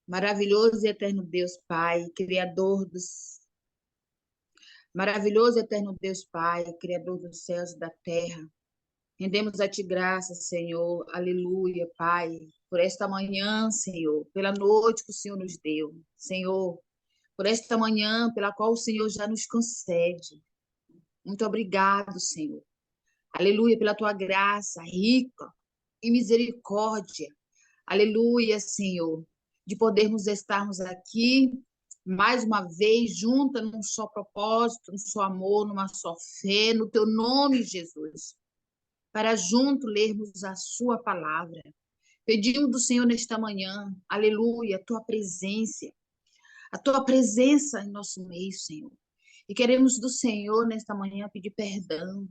Maravilhoso e eterno Deus, Pai, Criador dos... Maravilhoso e eterno Deus, Pai, Criador dos céus e da terra. Rendemos a Ti graça, Senhor. Aleluia, Pai, por esta manhã, Senhor, pela noite que o Senhor nos deu. Senhor, por esta manhã pela qual o Senhor já nos concede. Muito obrigado, Senhor. Aleluia, pela Tua graça rica e misericórdia. Aleluia, Senhor, de podermos estarmos aqui mais uma vez juntas num só propósito, num só amor, numa só fé, no Teu nome, Jesus, para junto lermos a Sua palavra. Pedimos do Senhor nesta manhã, aleluia, a Tua presença em nosso meio, Senhor. E queremos do Senhor nesta manhã pedir perdão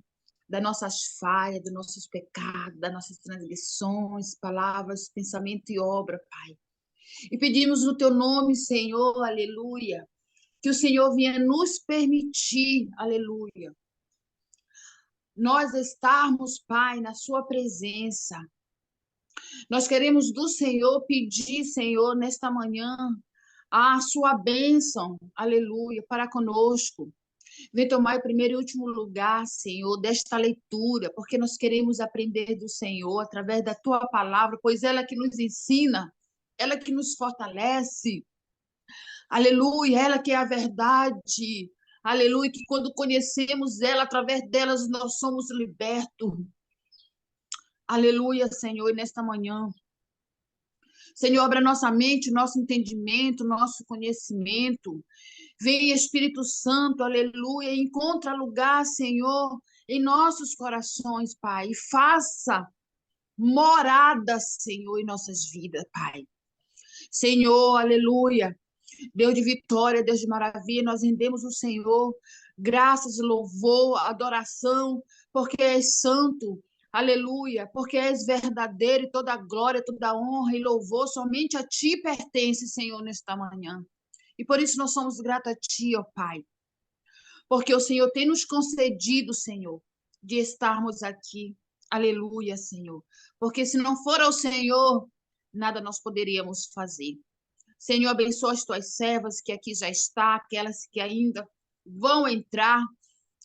das nossas falhas, dos nossos pecados, das nossas transgressões, palavras, pensamento e obra, Pai. E pedimos no Teu nome, Senhor, aleluia, que o Senhor venha nos permitir, aleluia, nós estarmos, Pai, na Sua presença. Nós queremos do Senhor pedir, Senhor, nesta manhã, a Sua bênção, aleluia, para conosco. Vem tomar em primeiro e último lugar, Senhor, desta leitura, porque nós queremos aprender do Senhor através da Tua palavra, pois ela que nos ensina, ela que nos fortalece, aleluia, ela que é a verdade, aleluia, que quando conhecemos ela, através delas nós somos libertos, aleluia, Senhor, e nesta manhã, Senhor, abra nossa mente, nosso entendimento, nosso conhecimento, vem Espírito Santo, aleluia, encontra lugar, Senhor, em nossos corações, Pai, e faça morada, Senhor, em nossas vidas, Pai. Senhor, aleluia, Deus de vitória, Deus de maravilha, nós rendemos o Senhor, graças, louvor, adoração, porque és santo, aleluia, porque és verdadeiro e toda glória, toda honra e louvor somente a Ti pertence, Senhor, nesta manhã. E por isso nós somos gratos a Ti, ó Pai, porque o Senhor tem nos concedido, Senhor, de estarmos aqui. Aleluia, Senhor. Porque se não for ao Senhor, nada nós poderíamos fazer. Senhor, abençoa as tuas servas que aqui já está, aquelas que ainda vão entrar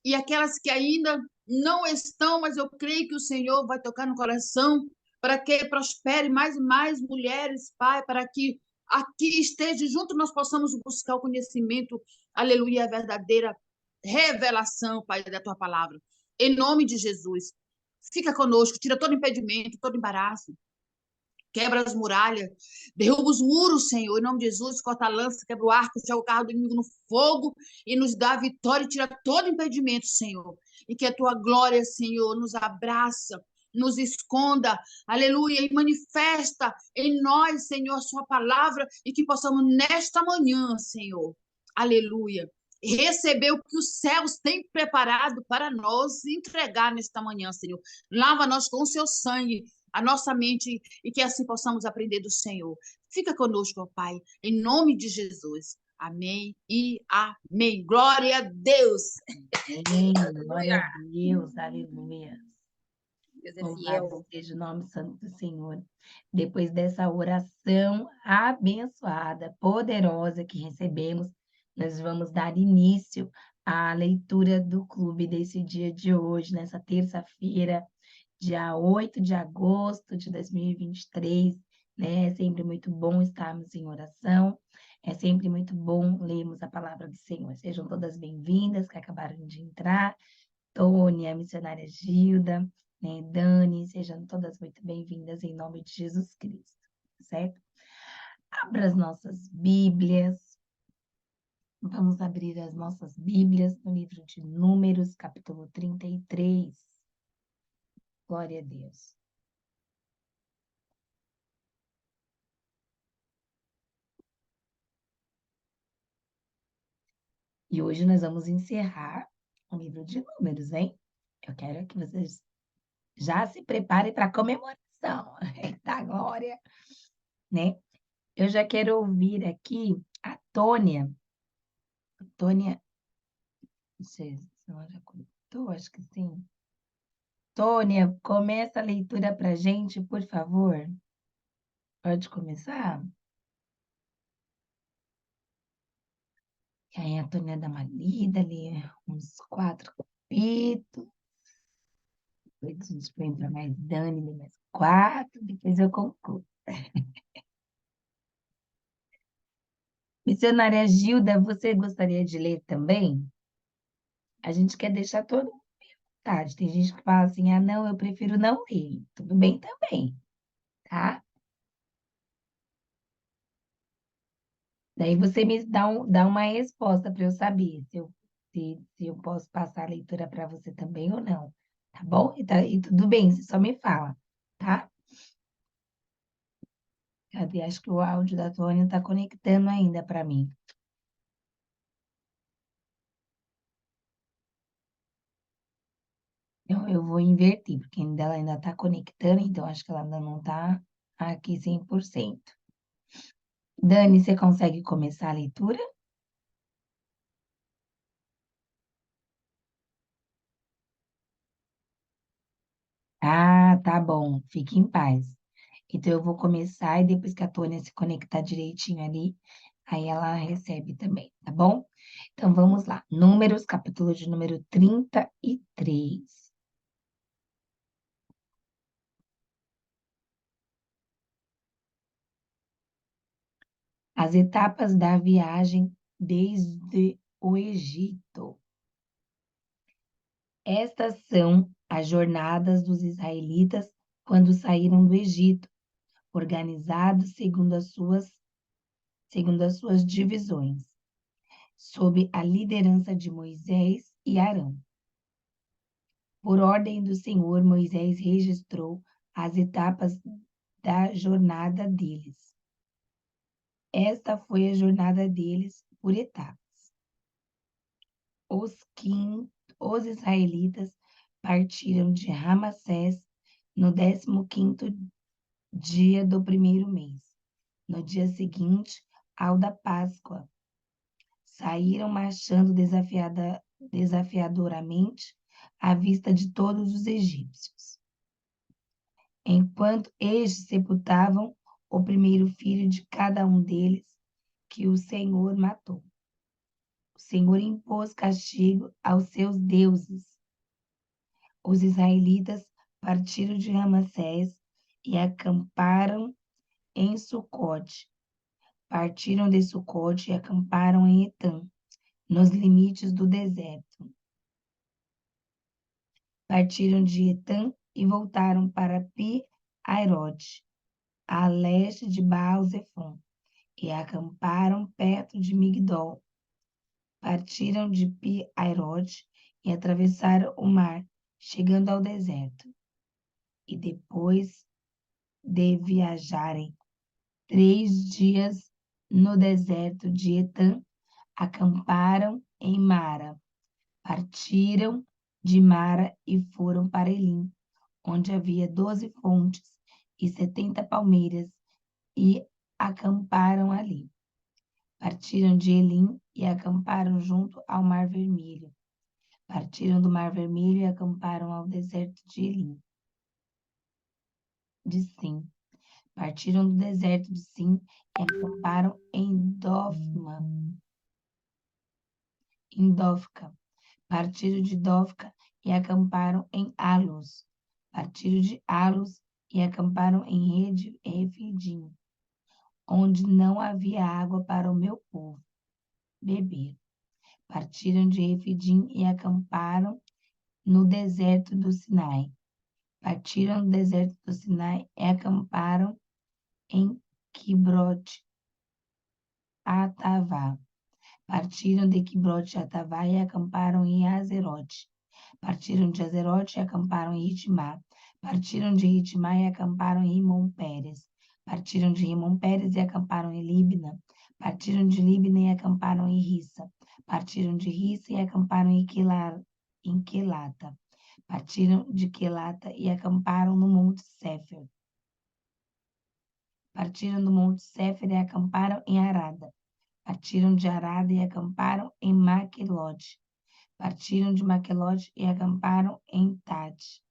e aquelas que ainda não estão, mas eu creio que o Senhor vai tocar no coração para que prospere mais e mais mulheres, Pai, para que aqui esteja junto nós possamos buscar o conhecimento, aleluia, a verdadeira revelação, Pai, da tua palavra. Em nome de Jesus, fica conosco, tira todo impedimento, todo embaraço, quebra as muralhas, derruba os muros, Senhor, em nome de Jesus, corta a lança, quebra o arco, joga o carro do inimigo no fogo e nos dá a vitória e tira todo impedimento, Senhor. E que a tua glória, Senhor, nos abraça, nos esconda, aleluia, e manifesta em nós, Senhor, a sua palavra e que possamos nesta manhã, Senhor, aleluia, receber o que os céus têm preparado para nós entregar nesta manhã, Senhor. Lava nós com o seu sangue, a nossa mente, e que assim possamos aprender do Senhor. Fica conosco, ó Pai, em nome de Jesus. Amém e amém. Glória a Deus. Amém. Glória a Deus. Aleluia. Deus é Louvado fiel. seja o nome santo do Senhor. Depois dessa oração abençoada, poderosa que recebemos, nós vamos dar início à leitura do clube desse dia de hoje, nessa terça-feira, dia 8 de agosto de 2023, né? É sempre muito bom estarmos em oração, é sempre muito bom lermos a palavra do Senhor. Sejam todas bem-vindas que acabaram de entrar, Tônia, a missionária Gilda, né? Dani, sejam todas muito bem-vindas em nome de Jesus Cristo, certo? Abra as nossas Bíblias, vamos abrir as nossas Bíblias no livro de Números, capítulo 33. Glória a Deus. E hoje nós vamos encerrar o livro de Números, hein? Eu quero que vocês já se preparem para a comemoração. Eita glória! Né? Eu já quero ouvir aqui a Tônia. Tônia, não sei se ela já contou, acho que sim. Tônia, começa a leitura para a gente, por favor. Pode começar? E aí a Tônia dá uma lida, lê uns 4 capítulos. Depois a gente põe para mais Dani, lê mais 4, depois eu concluo. Missionária Gilda, você gostaria de ler também? A gente quer deixar todo mundo à vontade. Tem gente que fala assim, ah, não, eu prefiro não ler. Tudo bem também, tá? Daí você me dá uma resposta para eu saber se eu posso passar a leitura para você também ou não, tá bom? E tudo bem, você só me fala, tá? Cadê? Acho que o áudio da Tônia está conectando ainda para mim. Eu vou inverter, porque ela ainda está conectando, então acho que ela ainda não está aqui 100%. Dani, você consegue começar a leitura? Ah, tá bom, fique em paz. Então eu vou começar e depois que a Tônia se conectar direitinho ali, aí ela recebe também, tá bom? Então vamos lá. Números, capítulo de número 33. As etapas da viagem desde o Egito. Estas são as jornadas dos israelitas quando saíram do Egito, organizados segundo as suas divisões, sob a liderança de Moisés e Arão. Por ordem do Senhor, Moisés registrou as etapas da jornada deles. Esta foi a jornada deles por etapas. Os israelitas partiram de Ramassés no 15º dia do primeiro mês, no dia seguinte ao da Páscoa. Saíram marchando desafiadoramente à vista de todos os egípcios, enquanto estes sepultavam o primeiro filho de cada um deles que o Senhor matou. O Senhor impôs castigo aos seus deuses. Os israelitas partiram de Ramassés e acamparam em Sucote. Partiram de Sucote e acamparam em Etã, nos limites do deserto. Partiram de Etã e voltaram para Pi-Hairote, a leste de Baal-Zefon, e acamparam perto de Migdol. Partiram de Pi-Hairote e atravessaram o mar, chegando ao deserto. E depois de viajarem 3 dias no deserto de Etã, acamparam em Mara. Partiram de Mara e foram para Elim, onde havia 12 fontes e 70 palmeiras, e acamparam ali. Partiram de Elim e acamparam junto ao Mar Vermelho. Partiram do Mar Vermelho e acamparam ao deserto de Elim, de Sim. Partiram do deserto de Sim e acamparam em Dofca. Partiram de Dofca e acamparam em Alos. Partiram de Alos e acamparam em Refidim, onde não havia água para o meu povo beber. Partiram de Refidim e acamparam no deserto do Sinai. Partiram do deserto do Sinai e acamparam em Quibrote Atavá. Partiram de Quibrote Atavá e acamparam em Azerote. Partiram de Azerote e acamparam em Ritmá. Partiram de Ritmá e acamparam em Rimon-Pérez. Partiram de Rimon-Pérez e acamparam em Libna. Partiram de Libna e acamparam em Rissa. Partiram de Rissa e acamparam em Quelata. Partiram de Quelata e acamparam no Monte Séfer. Partiram do Monte Séfer e acamparam em Arada. Partiram de Arada e acamparam em Maquelote. Partiram de Maquelote e acamparam em Tate.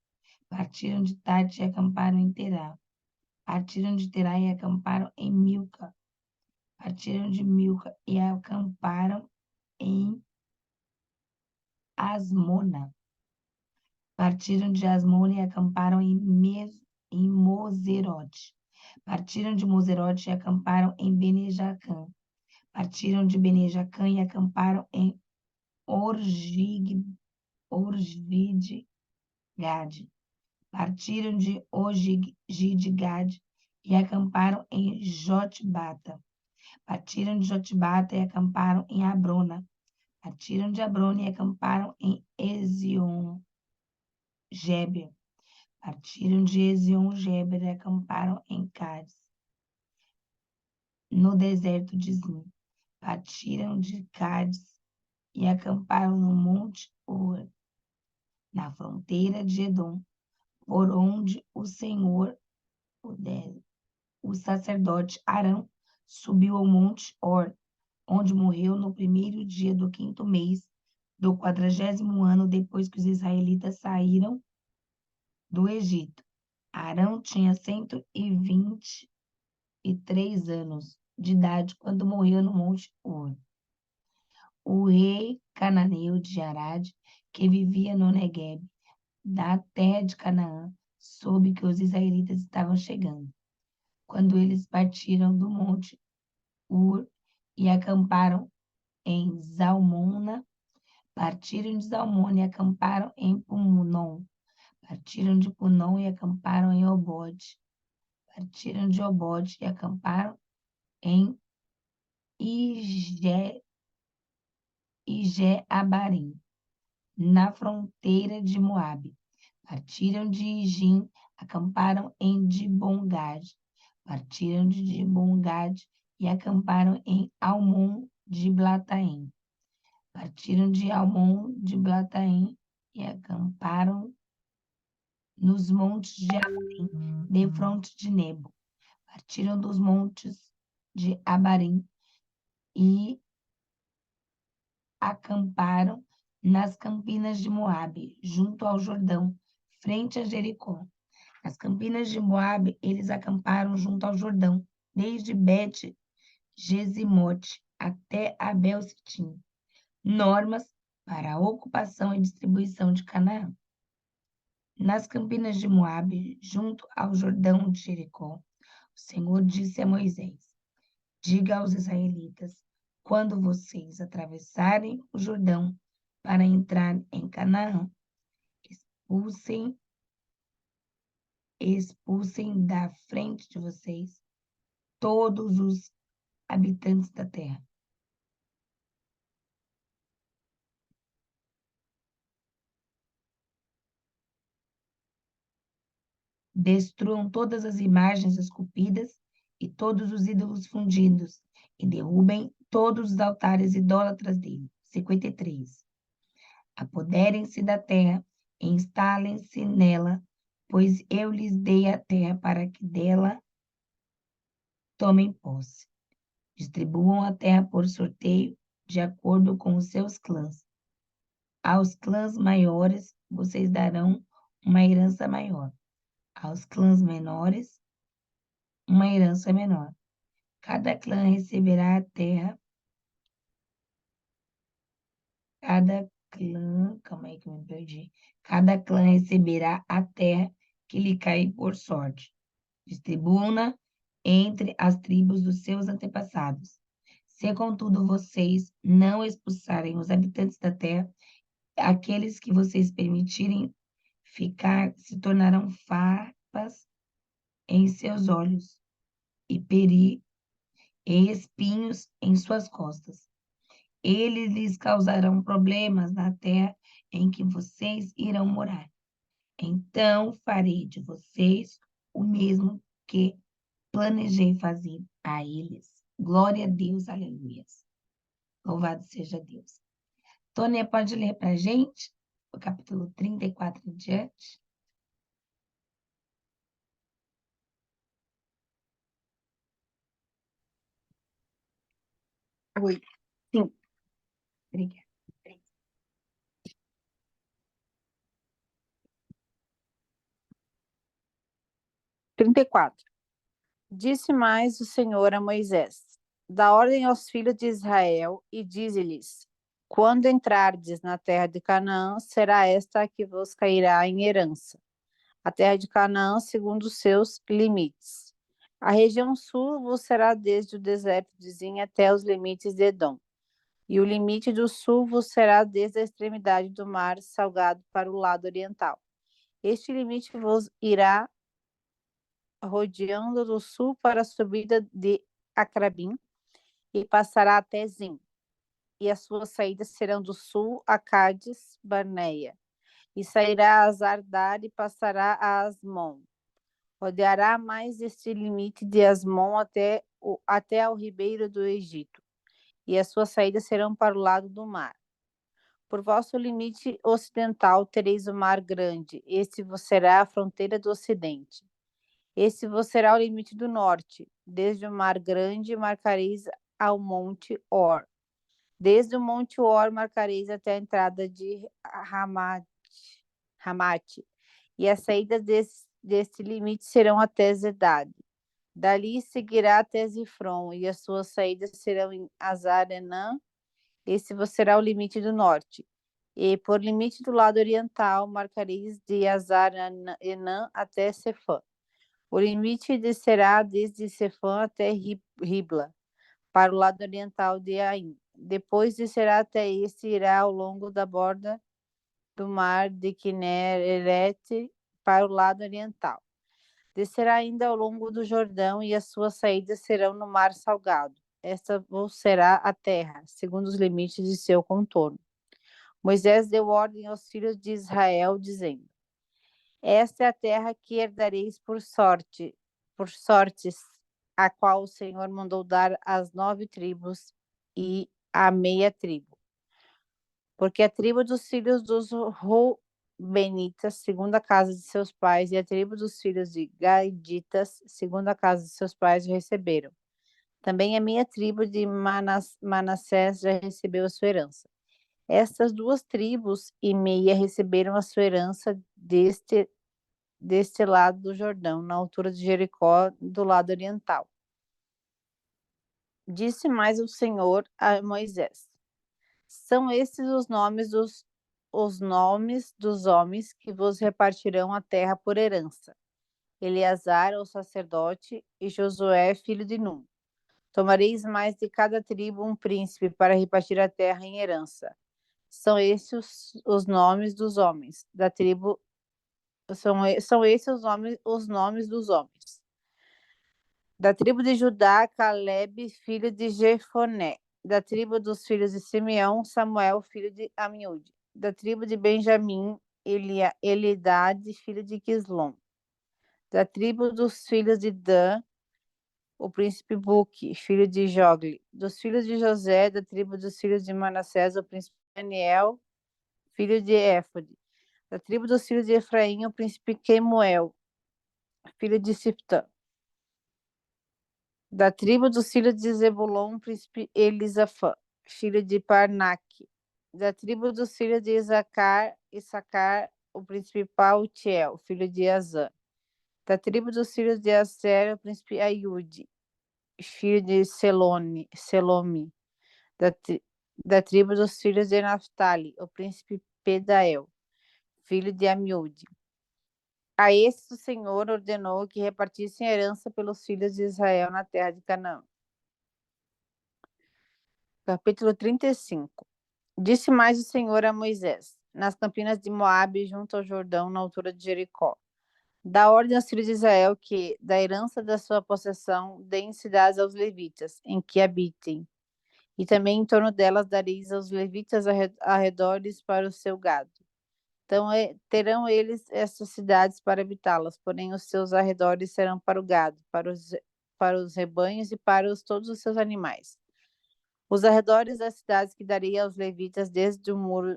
Partiram de Tate e acamparam em Terá. Partiram de Terá e acamparam em Milca. Partiram de Milca e acamparam em Asmona. Partiram de Asmona e acamparam em Moserote. Partiram de Moserote e acamparam em Bene-Jacã. Partiram de Bene-Jacã e acamparam em Orgide-Gade. Partiram de Orgide-Gade e acamparam em Jotbata. Partiram de Jotbata e acamparam em Abrona. Partiram de Abrona e acamparam em Ezion-Geber. Partiram de Ezion-Geber e acamparam em Cádiz, no deserto de Zin. Partiram de Cádiz e acamparam no monte Or, na fronteira de Edom, por onde o Senhor, o sacerdote Arão, subiu ao monte Or, onde morreu no primeiro dia do 5º mês do 40º ano depois que os israelitas saíram do Egito. Arão tinha 123 anos de idade quando morreu no monte Or. O rei cananeu de Arad, que vivia no Neguebe, da terra de Canaã, soube que os israelitas estavam chegando. Quando eles partiram do monte Ur e acamparam em Zalmona, partiram de Zalmona e acamparam em Punon. Partiram de Punon e acamparam em Obode. Partiram de Obode e acamparam em Ige-Abarim, na fronteira de Moabe. Partiram de Igim, acamparam em Dibongad. Partiram de Dibongad e acamparam em Almon de Blataim. Partiram de Almon de Blataim e acamparam nos montes de Abarim, defronte de Nebo. Partiram dos montes de Abarim e acamparam nas campinas de Moabe, junto ao Jordão, frente a Jericó. Nas campinas de Moabe, eles acamparam junto ao Jordão, desde Bet-Gesimote até Abel-Sitim. Normas para a ocupação e distribuição de Canaã. Nas campinas de Moabe, junto ao Jordão de Jericó, o Senhor disse a Moisés: diga aos israelitas, quando vocês atravessarem o Jordão para entrar em Canaã, expulsem da frente de vocês todos os habitantes da terra. Destruam todas as imagens esculpidas e todos os ídolos fundidos, e derrubem todos os altares idólatras dele. 53. Apoderem-se da terra e instalem-se nela, pois eu lhes dei a terra para que dela tomem posse. Distribuam a terra por sorteio, de acordo com os seus clãs. Aos clãs maiores, vocês darão uma herança maior. Aos clãs menores, uma herança menor. Cada clã receberá a terra. Calma aí que eu me perdi. Cada clã receberá a terra que lhe cair por sorte. Distribuam-na entre as tribos dos seus antepassados. Se, contudo, vocês não expulsarem os habitantes da terra, aqueles que vocês permitirem ficar se tornarão farpas em seus olhos e espinhos em suas costas. Eles lhes causarão problemas na terra em que vocês irão morar. Então farei de vocês o mesmo que planejei fazer a eles. Glória a Deus, aleluia. Louvado seja Deus. Tônia, pode ler para a gente o capítulo 34 em diante? Oi. Sim. Obrigada. 34. Disse mais o Senhor a Moisés: dá ordem aos filhos de Israel e dize-lhes: quando entrardes na terra de Canaã, será esta a que vos cairá em herança, a terra de Canaã segundo os seus limites. A região sul vos será desde o deserto de Zin até os limites de Edom, e o limite do sul vos será desde a extremidade do mar salgado para o lado oriental. Este limite vos irá rodeando do sul para a subida de Acrabim e passará até Zin, e as suas saídas serão do sul a Cádiz Barneia, e sairá a Zardar e passará a Asmon. Rodeará mais este limite de Asmon até ao ribeiro do Egito, e as suas saídas serão para o lado do mar. Por vosso limite ocidental tereis o mar grande, este vos será a fronteira do ocidente. Este vos será o limite do norte. Desde o mar grande marcareis ao monte Or. Desde o monte Or marcareis até a entrada de Ramate. E as saídas deste limite serão até Zedade. Dali seguirá até Zifron, e as suas saídas serão em Azar-Enã. Esse vos será o limite do norte. E por limite do lado oriental marcareis de Azar-Enã até Sefã. O limite descerá desde Sefã até Ribla, para o lado oriental de Ain. Depois descerá até este e irá ao longo da borda do mar de Quinerete para o lado oriental. Descerá ainda ao longo do Jordão e as suas saídas serão no mar salgado. Esta vos será a terra, segundo os limites de seu contorno. Moisés deu ordem aos filhos de Israel, dizendo: esta é a terra que herdareis por sortes, a qual o Senhor mandou dar às 9 tribos e à meia tribo. Porque a tribo dos filhos dos Rubenitas, segundo a casa de seus pais, e a tribo dos filhos de Gaditas, segundo a casa de seus pais, receberam. Também a meia tribo de Manassés já recebeu a sua herança. Estas 2 tribos e meia receberam a sua herança deste lado do Jordão, na altura de Jericó, do lado oriental. Disse mais o Senhor a Moisés: são estes os nomes dos homens que vos repartirão a terra por herança: Eleazar, o sacerdote, e Josué, filho de Num. Tomareis mais de cada tribo um príncipe para repartir a terra em herança. São estes os nomes dos homens da tribo. São esses os nomes dos homens. Da tribo de Judá, Caleb, filho de Jefoné. Da tribo dos filhos de Simeão, Samuel, filho de Amiúde. Da tribo de Benjamim, Elidade, filho de Quislom. Da tribo dos filhos de Dan, o príncipe Buque, filho de Jogli. Dos filhos de José, da tribo dos filhos de Manassés, o príncipe Daniel, filho de Éfode. Da tribo dos filhos de Efraim, o príncipe Quemuel, filho de Siftã. Da tribo dos filhos de Zebulon, o príncipe Elisafã, filho de Parnaque. Da tribo dos filhos de Issacar, o príncipe Paltiel, filho de Azã. Da tribo dos filhos de Aser, o príncipe Aiude, filho de Selomi. Da tribo dos filhos de Naphtali, o príncipe Pedael, filho de Amiúde. A estes o Senhor ordenou que repartissem a herança pelos filhos de Israel na terra de Canaã. Capítulo 35. Disse mais o Senhor a Moisés, nas campinas de Moabe, junto ao Jordão, na altura de Jericó: dá ordem aos filhos de Israel que, da herança da sua possessão, deem cidades aos levitas, em que habitem. E também em torno delas dareis aos levitas arredores para o seu gado. Então terão eles essas cidades para habitá-las, porém os seus arredores serão para o gado, para os rebanhos e para todos os seus animais. Os arredores das cidades que darei aos levitas desde o muro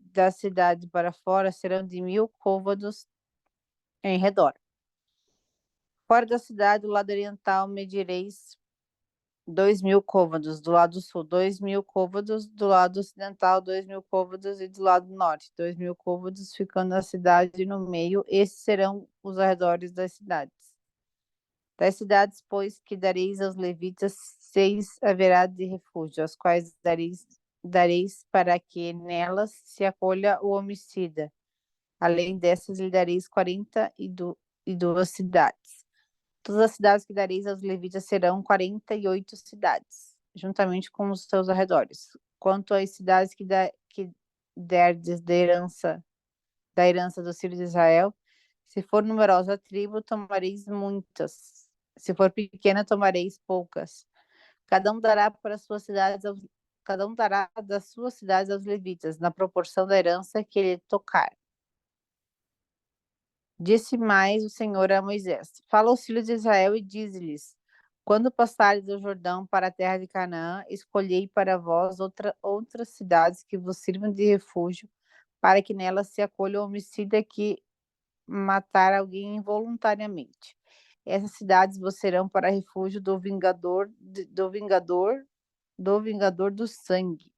da cidade para fora serão de 1000 côvados em redor. Fora da cidade, do lado oriental, medireis 2000 côvados, do lado sul, 2000 côvados, do lado ocidental, 2000 côvados, e do lado norte, 2000 côvados, ficando a cidade no meio. Esses serão os arredores das cidades. Das cidades, pois, que dareis aos levitas, 6 haverá de refúgio, as quais dareis para que nelas se acolha o homicida. Além dessas, lhe dareis 42 cidades. Todas as cidades que dareis aos levitas serão 48 cidades, juntamente com os seus arredores. Quanto às cidades que derdes da herança dos filhos de Israel, se for numerosa a tribo, tomareis muitas. Se for pequena, tomareis poucas. Cada um dará das suas cidades aos levitas, na proporção da herança que lhe tocar. Disse mais o Senhor a Moisés: Fala aos filhos de Israel e dize-lhes: Quando passares o Jordão para a terra de Canaã, escolhei para vós outras cidades que vos sirvam de refúgio, para que nelas se acolha o homicida que matar alguém involuntariamente. Essas cidades vos serão para refúgio do vingador do sangue,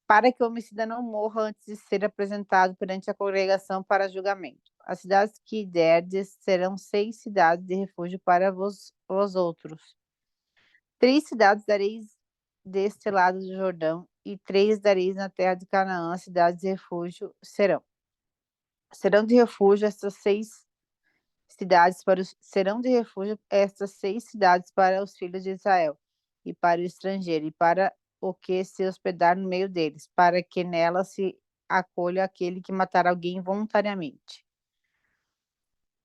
para que o homicida não morra antes de ser apresentado perante a congregação para julgamento. As cidades que derdes serão 6 cidades de refúgio para vós outros. 3 cidades dareis deste lado do Jordão, e 3 dareis na terra de Canaã. Cidades de refúgio serão de refúgio estas 6 cidades para os filhos de Israel e para o estrangeiro, e para o que se hospedar no meio deles, para que nela se acolha aquele que matar alguém voluntariamente.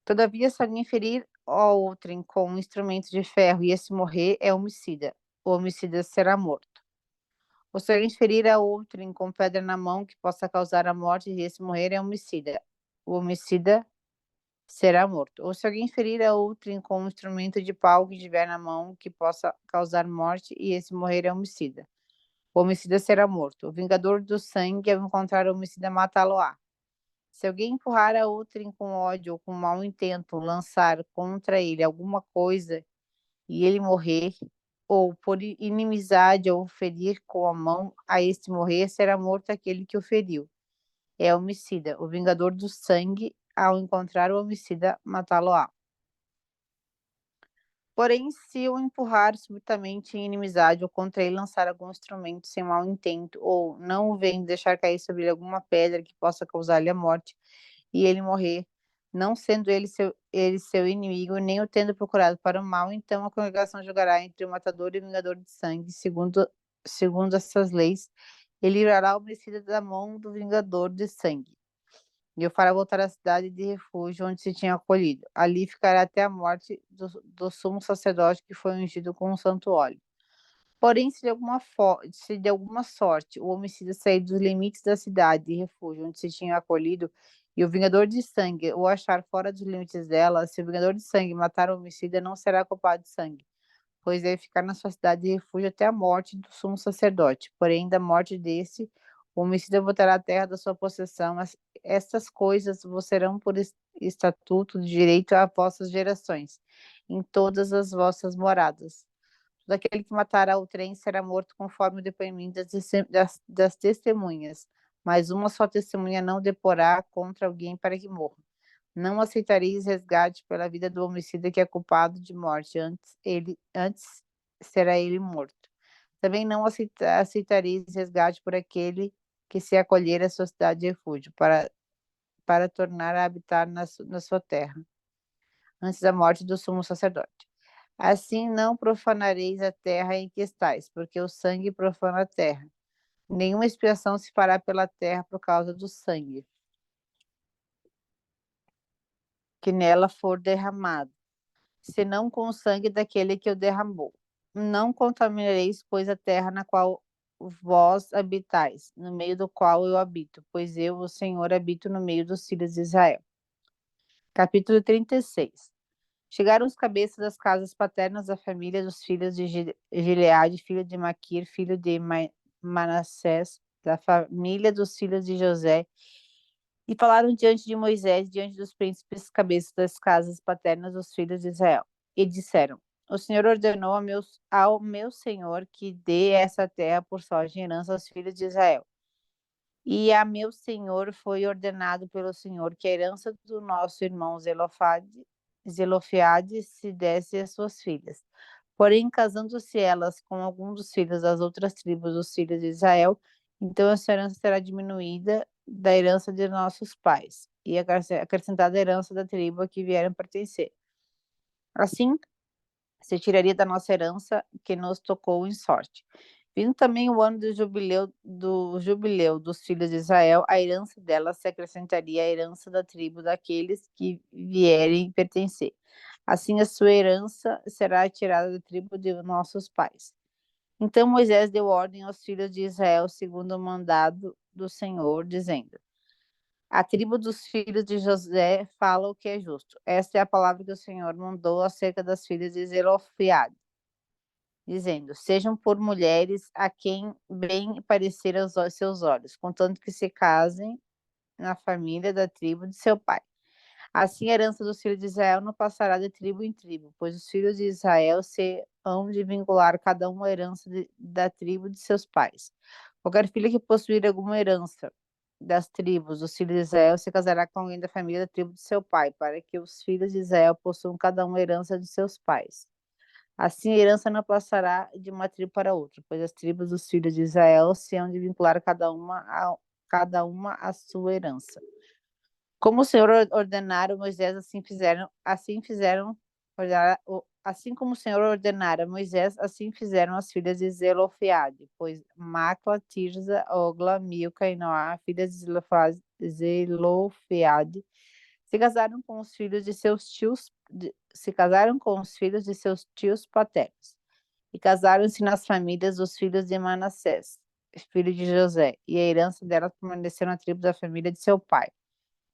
Todavia, se alguém ferir ao outrem com um instrumento de ferro e esse morrer, é homicida. O homicida será morto. Ou se alguém ferir a outrem com pedra na mão que possa causar a morte e esse morrer, é homicida. O homicida será morto. Ou se alguém ferir a outrem com um instrumento de pau que tiver na mão que possa causar morte e esse morrer, é homicida. O homicida será morto. O vingador do sangue, ao encontrar o homicida, matá-lo-á. Se alguém empurrar a outrem com ódio ou com mau intento, lançar contra ele alguma coisa e ele morrer, ou por inimizade ou ferir com a mão a este morrer, será morto aquele que o feriu. É homicida. O vingador do sangue, ao encontrar o homicida, matá-lo-á. Porém, se o empurrar subitamente em inimizade ou contra ele lançar algum instrumento sem mau intento, ou não o vendo deixar cair sobre ele alguma pedra que possa causar-lhe a morte, e ele morrer, não sendo ele seu inimigo, nem o tendo procurado para o mal, então a congregação julgará entre o matador e o vingador de sangue, segundo essas leis, e livrará o homicida da mão do vingador de sangue. E o fará voltar à cidade de refúgio onde se tinha acolhido. Ali ficará até a morte do sumo sacerdote que foi ungido com um santo óleo. Porém, se de alguma sorte o homicida sair dos limites da cidade de refúgio onde se tinha acolhido, e o vingador de sangue o achar fora dos limites dela, se o vingador de sangue matar o homicida, não será culpado de sangue, pois deve ficar na sua cidade de refúgio até a morte do sumo sacerdote. Porém, da morte desse, o homicida voltará à terra da sua possessão. Estas coisas vos serão por estatuto de direito a vossas gerações, em todas as vossas moradas. Todo aquele que matar ao trem será morto conforme o depoimento das testemunhas, mas uma só testemunha não deporá contra alguém para que morra. Não aceitareis resgate pela vida do homicida que é culpado de morte, antes será ele morto. Também não aceitareis resgate por aquele que se acolher à sua cidade de refúgio, para tornar a habitar na sua terra, antes da morte do sumo sacerdote. Assim não profanareis a terra em que estáis, porque o sangue profana a terra. Nenhuma expiação se fará pela terra por causa do sangue que nela for derramado, senão com o sangue daquele que o derramou. Não contaminareis, pois, a terra na qual vós habitais, no meio do qual eu habito, pois eu, o Senhor, habito no meio dos filhos de Israel. Capítulo 36. Chegaram os cabeças das casas paternas da família dos filhos de Gileade, filho de Maquir, filho de Manassés, da família dos filhos de José, e falaram diante de Moisés, diante dos príncipes, cabeças das casas paternas dos filhos de Israel, e disseram: O Senhor ordenou ao meu senhor que dê essa terra por sorte de herança aos filhos de Israel. E a meu senhor foi ordenado pelo Senhor que a herança do nosso irmão Zelofeade se desse às suas filhas. Porém, casando-se elas com algum dos filhos das outras tribos dos filhos de Israel, então essa herança será diminuída da herança de nossos pais, e acrescentada a herança da tribo a que vieram pertencer. Assim, se tiraria da nossa herança que nos tocou em sorte. Vindo também o ano do jubileu dos filhos de Israel, a herança delas se acrescentaria à herança da tribo daqueles que vierem pertencer. Assim, a sua herança será tirada da tribo de nossos pais. Então Moisés deu ordem aos filhos de Israel, segundo o mandado do Senhor, dizendo: a tribo dos filhos de José fala o que é justo. Esta é a palavra que o Senhor mandou acerca das filhas de Zelofeade, dizendo: sejam por mulheres a quem bem parecer aos seus olhos, contanto que se casem na família da tribo de seu pai. Assim, a herança dos filhos de Israel não passará de tribo em tribo, pois os filhos de Israel se hão de vincular cada um à herança da tribo de seus pais. Qualquer filho que possuir alguma herança das tribos dos filhos de Israel se casará com alguém da família da tribo de seu pai, para que os filhos de Israel possuam cada um a herança de seus pais. Assim, a herança não passará de uma tribo para outra, pois as tribos dos filhos de Israel se hão de vincular cada uma a sua herança. Como o Senhor ordenara Moisés, assim como o Senhor ordenara Moisés, assim fizeram as filhas de Zelofeade, pois Macla, Tirza, Ogla, Milca e Noá, filhas de Zelofeade, se casaram com os filhos de seus tios paternos, e casaram-se nas famílias dos filhos de Manassés, filho de José, e a herança delas permaneceu na tribo da família de seu pai.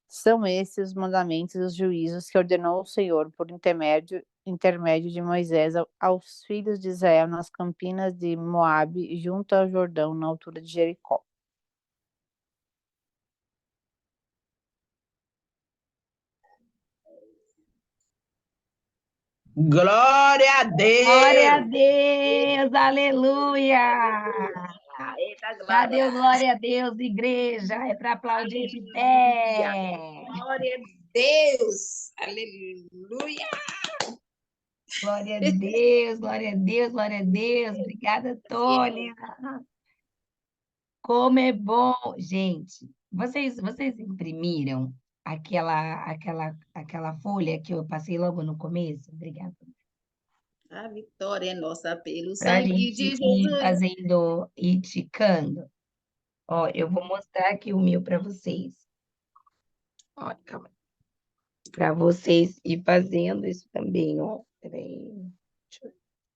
São esses os mandamentos e os juízos que ordenou o Senhor por intermédio de Moisés aos filhos de Israel nas campinas de Moabe, junto ao Jordão, na altura de Jericó. Glória a Glória a Deus! Deus, aleluia! Eita, Já glória. deu glória a Deus, igreja, é para aplaudir de Aleluia. pé. Glória a Deus. Aleluia. Glória a Deus, glória a Deus, glória a Deus. Obrigada, Tônia. Como é bom, gente. Vocês imprimiram aquela folha que eu passei logo no começo? Obrigada. A vitória é nossa pelo Para a sangue gente de ir Jesus. fazendo e ticando. Ó, eu vou mostrar aqui o meu para vocês. Ó, calma. Para vocês ir fazendo isso também, ó. Peraí.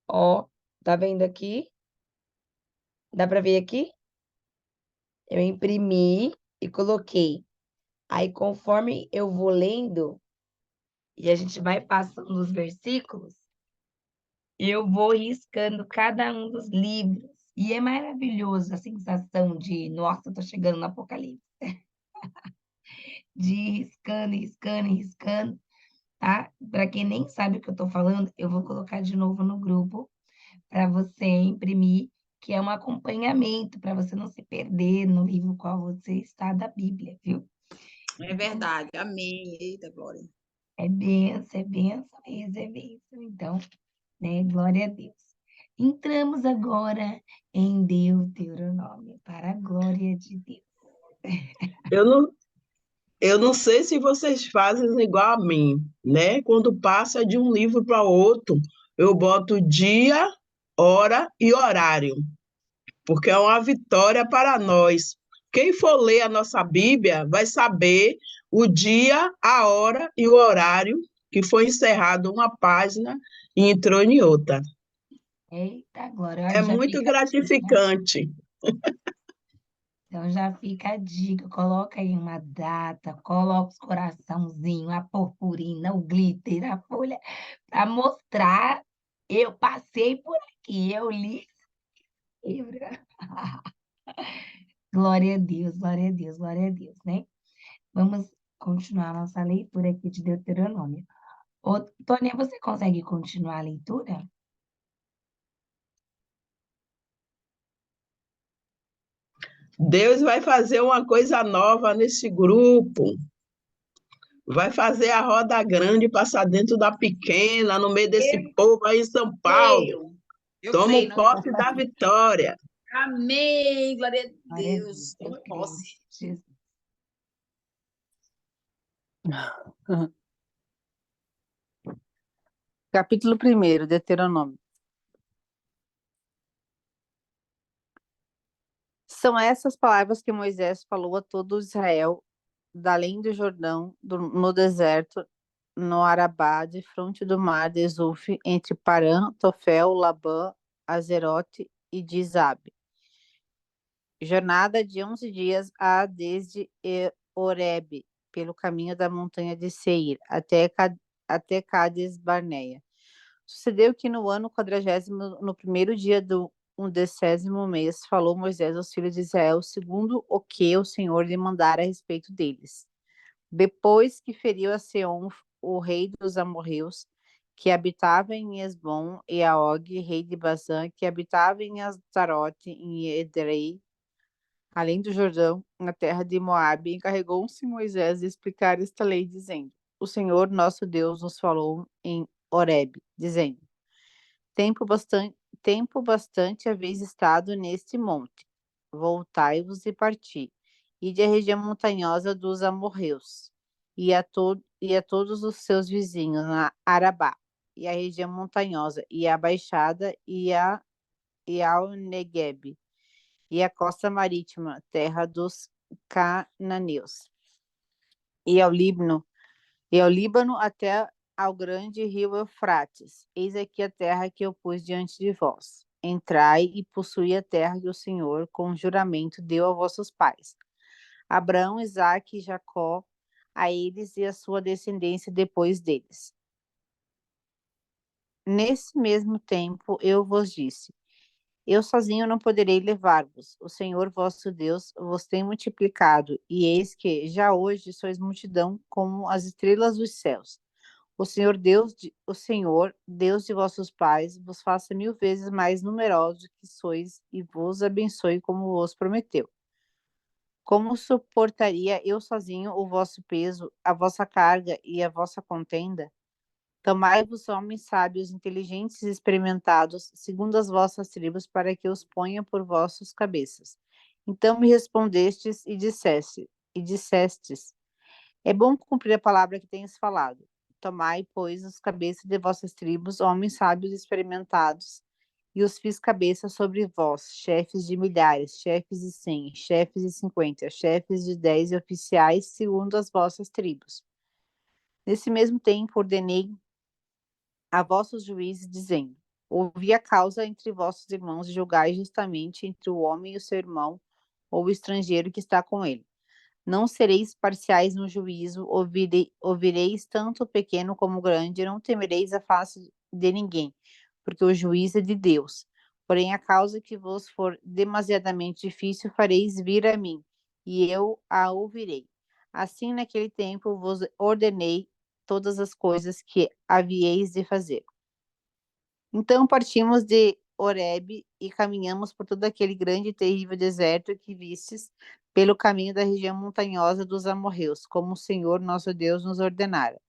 Ó, tá vendo aqui? Dá para ver aqui? Eu imprimi e coloquei. Aí, conforme eu vou lendo, e a gente vai passando os versículos, eu vou riscando cada um dos livros. E é maravilhoso a sensação de, nossa, tô chegando no Apocalipse. De ir riscando, riscando, riscando, tá? Para quem nem sabe o que eu tô falando, eu vou colocar de novo no grupo para você imprimir, que é um acompanhamento para você não se perder no livro qual você está da Bíblia, viu? É verdade. Amém. Eita, glória. É benção mesmo, é benção. Então, né? Glória a Deus. Entramos agora em Deuteronômio, para a glória de Deus. Eu não, eu não sei se vocês fazem igual a mim, né? Quando passa de um livro para outro, eu boto dia, hora e horário, porque é uma vitória para nós. Quem for ler a nossa Bíblia vai saber o dia, a hora e o horário que foi encerrado uma página e entrou em outra. Eita, glória, É já muito fica a dica. gratificante. Então já fica a dica, coloca aí uma data, coloca os coraçãozinhos, a purpurina, o glitter, a folha, para mostrar, eu passei por aqui, eu li esse livro. Glória a Deus, glória a Deus, glória a Deus, né? Vamos continuar nossa leitura aqui de Deuteronômio. Ô, Tônia, você consegue continuar a leitura? Deus vai fazer uma coisa nova nesse grupo. Vai fazer a roda grande, passar dentro da pequena, no meio desse Eu povo aí em São Paulo. creio. Eu creio, Tomo não. posse da vitória. Amém. Glória a Glória a Deus. Deus, eu Tome creio. posse. Jesus. Capítulo 1, Deuteronômio. São essas palavras que Moisés falou a todo Israel, da além do Jordão, no deserto, no Arabá, de fronte do mar de Zuf, entre Parã, Tofel, Labã, Azerote e Dizabe. Jornada de 11 dias há desde Horebe, pelo caminho da montanha de Seir, até Cades Barneia. Sucedeu que no ano 40º, no primeiro dia do 11º mês, falou Moisés aos filhos de Israel, segundo o que o Senhor lhe mandara a respeito deles. Depois que feriu a Seom, o rei dos amorreus, que habitava em Esbom, e a Og, rei de Bazã, que habitava em Astarote, em Edrei, além do Jordão, na terra de Moabe, encarregou-se Moisés de explicar esta lei, dizendo: O Senhor nosso Deus nos falou em Horebe, dizendo: tempo bastante haveis estado neste monte. Voltai-vos e parti. Ide à região montanhosa dos amorreus, e a todos os seus vizinhos, na Arabá, e a região montanhosa, e a baixada, e ao Neguebe, e a costa marítima, terra dos cananeus, e ao Líbano até ao grande rio Eufrates. Eis aqui a terra que eu pus diante de vós. Entrai e possuí a terra que o Senhor, com juramento, deu a vossos pais, Abraão, Isaque e Jacó, a eles e a sua descendência depois deles. Nesse mesmo tempo eu vos disse: Eu sozinho não poderei levar-vos. O Senhor vosso Deus vos tem multiplicado, e eis que já hoje sois multidão como as estrelas dos céus. O Senhor, Deus de vossos pais, vos faça 1000 vezes mais numerosos que sois e vos abençoe como vos prometeu. Como suportaria eu sozinho o vosso peso, a vossa carga e a vossa contenda? Tomai-vos homens sábios, inteligentes e experimentados, segundo as vossas tribos, para que os ponha por vossas cabeças. Então me respondestes e dissestes: É bom cumprir a palavra que tens falado. Tomai, pois, os cabeças de vossas tribos, homens sábios e experimentados, e os fiz cabeça sobre vós, chefes de milhares, chefes de 100, chefes de 50, chefes de 10 e oficiais, segundo as vossas tribos. Nesse mesmo tempo ordenei a vossos juízes, dizendo: Ouvi a causa entre vossos irmãos e julgai justamente entre o homem e o seu irmão, ou o estrangeiro que está com ele. Não sereis parciais no juízo, ouvireis tanto o pequeno como o grande, não temereis a face de ninguém, porque o juízo é de Deus. Porém, a causa que vos for demasiadamente difícil, fareis vir a mim, e eu a ouvirei. Assim, naquele tempo, vos ordenei todas as coisas que havieis de fazer. Então partimos de Horebe e caminhamos por todo aquele grande e terrível deserto que vistes, pelo caminho da região montanhosa dos amorreus, como o Senhor nosso Deus nos ordenara.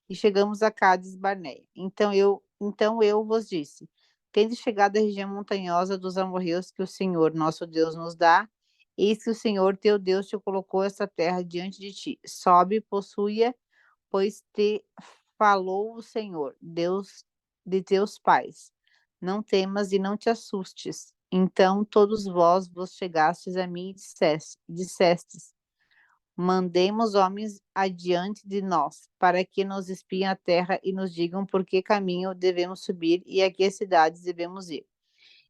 E chegamos a Cades Barneia. Então eu vos disse: Tende chegado à região montanhosa dos amorreus que o Senhor nosso Deus nos dá, eis que o Senhor teu Deus te colocou esta terra diante de ti. Sobe, possui-a, pois te falou o Senhor, Deus de teus pais. Não temas e não te assustes. Então todos vos chegastes a mim e dissestes: Mandemos homens adiante de nós, para que nos espiem a terra e nos digam por que caminho devemos subir e a que cidades devemos ir.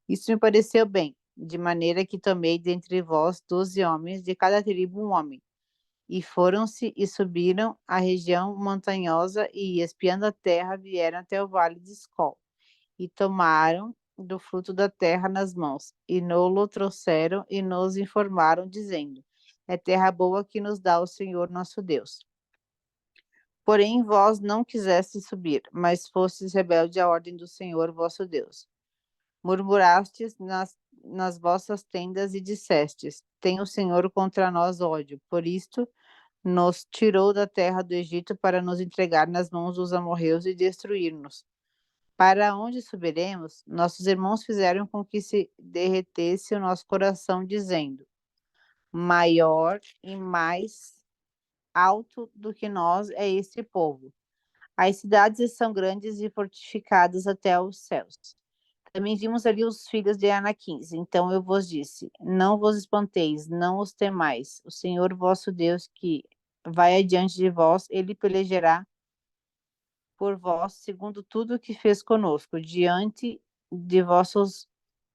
Isso me pareceu bem, de maneira que tomei dentre vós 12 homens, de cada tribo um homem. E foram-se e subiram a região montanhosa e, espiando a terra, vieram até o vale de Escol. E tomaram do fruto da terra nas mãos, e nolo trouxeram e nos informaram, dizendo: É terra boa que nos dá o Senhor nosso Deus. Porém, vós não quisestes subir, mas fostes rebelde à ordem do Senhor vosso Deus. Murmurastes nas vossas tendas e dissestes: Tem o Senhor contra nós ódio. Por isto nos tirou da terra do Egito para nos entregar nas mãos dos amorreus e destruir-nos. Para onde subiremos? Nossos irmãos fizeram com que se derretesse o nosso coração, dizendo: maior e mais alto do que nós é este povo. As cidades são grandes e fortificadas até os céus. Também vimos ali os filhos de Anaquins. Então eu vos disse: não vos espanteis, não os temais. O Senhor vosso Deus, que vai adiante de vós, ele pelejará por vós, segundo tudo o que fez conosco, diante de vossos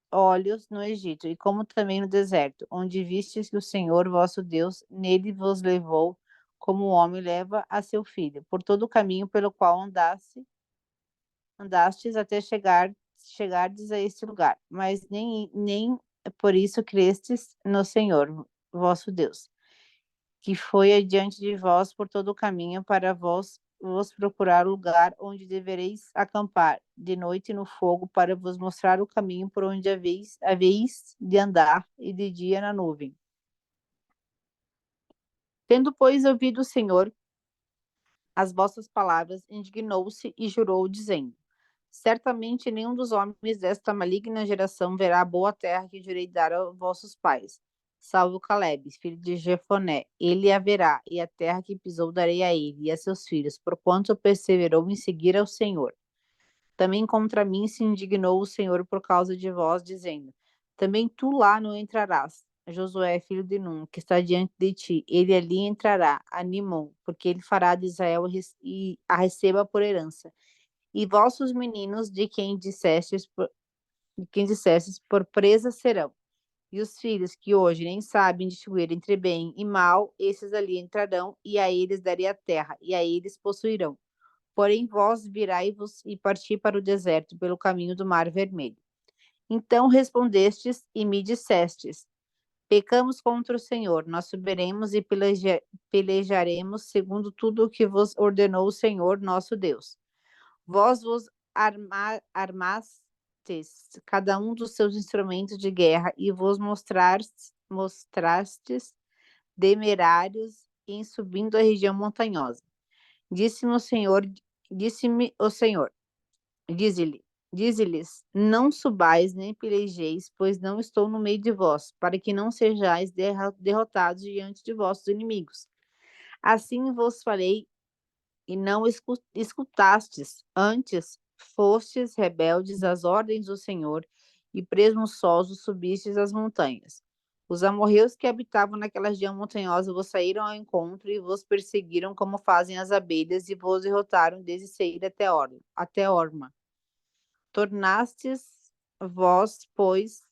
olhos no Egito, e como também no deserto, onde vistes que o Senhor vosso Deus nele vos levou, como o homem leva a seu filho, por todo o caminho pelo qual andastes até chegardes a este lugar. Mas nem por isso crestes no Senhor vosso Deus, que foi adiante de vós por todo o caminho para vos procurar o lugar onde devereis acampar de noite no fogo, para vos mostrar o caminho por onde haveis de andar, e de dia na nuvem. Tendo, pois, ouvido o Senhor as vossas palavras, indignou-se e jurou, dizendo: certamente nenhum dos homens desta maligna geração verá a boa terra que jurei dar a vossos pais, salvo Caleb, filho de Jefoné. Ele a verá, e a terra que pisou darei a ele e a seus filhos, porquanto perseverou em seguir ao Senhor. Também contra mim se indignou o Senhor por causa de vós, dizendo: também tu lá não entrarás. Josué, filho de Nun, que está diante de ti, ele ali entrará, a Nimon, porque ele fará de Israel e a receba por herança. E vossos meninos, de quem dissestes por presa serão. E os filhos que hoje nem sabem distinguir entre bem e mal, esses ali entrarão, e a eles darei a terra, e a eles possuirão. Porém vós virai-vos e parti para o deserto, pelo caminho do Mar Vermelho. Então respondestes e me dissestes: pecamos contra o Senhor, nós subiremos e pelejaremos segundo tudo o que vos ordenou o Senhor nosso Deus. Vós vos armastes cada um dos seus instrumentos de guerra e vos mostrastes temerários em subindo a região montanhosa. Disse-me o Senhor, dize-lhes, não subais nem pelejeis, pois não estou no meio de vós, para que não sejais derrotados diante de vossos inimigos. Assim vos falei e não escutastes, antes fostes rebeldes às ordens do Senhor e presunçosos subistes as montanhas. Os amorreus que habitavam naquela região montanhosa vos saíram ao encontro e vos perseguiram como fazem as abelhas e vos derrotaram desde Seir até Orma. Tornastes vós, pois,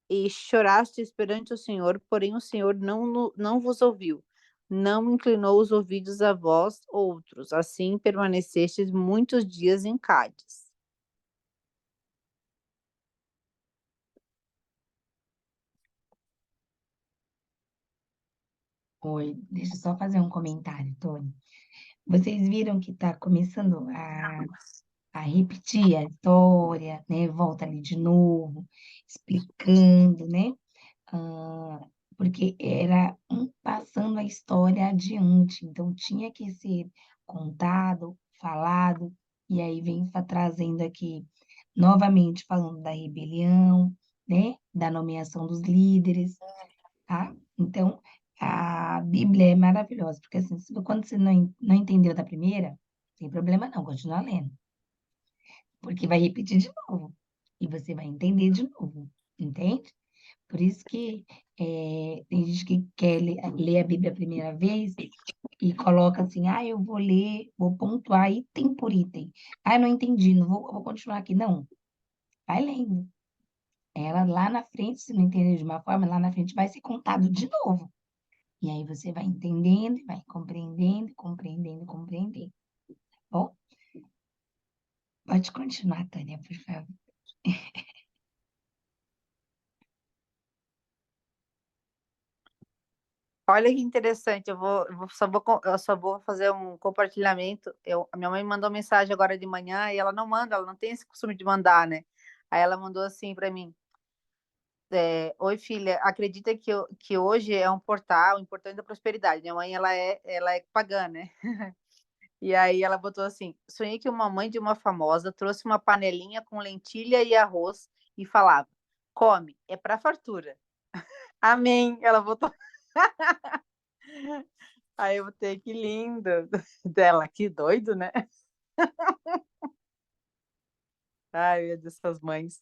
e chorastes perante o Senhor, porém o Senhor não vos ouviu, não inclinou os ouvidos a vós outros. Assim permanecestes muitos dias em Cádiz. Oi, deixa eu só fazer um comentário, Tony. Vocês viram que está começando a repetir a história, né? Volta ali de novo, explicando, né? Ah, porque era um passando a história adiante, então tinha que ser contado, falado, e aí vem trazendo aqui, novamente, falando da rebelião, né? Da nomeação dos líderes, tá? Então, a Bíblia é maravilhosa, porque assim, quando você não entendeu da primeira, não tem problema não, continua lendo, porque vai repetir de novo, e você vai entender de novo, entende? Por isso que tem gente que quer ler a Bíblia a primeira vez e coloca assim, eu vou ler, vou pontuar item por item. Eu não entendi, não vou continuar aqui. Não, vai lendo. Ela lá na frente, se não entender de uma forma, lá na frente vai ser contado de novo. E aí você vai entendendo, vai compreendendo, compreendendo, compreendendo. Bom, pode continuar, Tânia, por favor. Olha que interessante, eu só vou fazer um compartilhamento. A minha mãe mandou mensagem agora de manhã e ela não tem esse costume de mandar, né? Aí ela mandou assim para mim: Oi, filha, acredita que hoje é um portal importante da prosperidade. Minha mãe, ela é pagã, né? E aí ela botou assim: sonhei que uma mãe de uma famosa trouxe uma panelinha com lentilha e arroz e falava: come, é para fartura. Amém. Ela botou. Aí eu botei, que lindo dela, que doido, né? Ai, meu Deus, essas mães.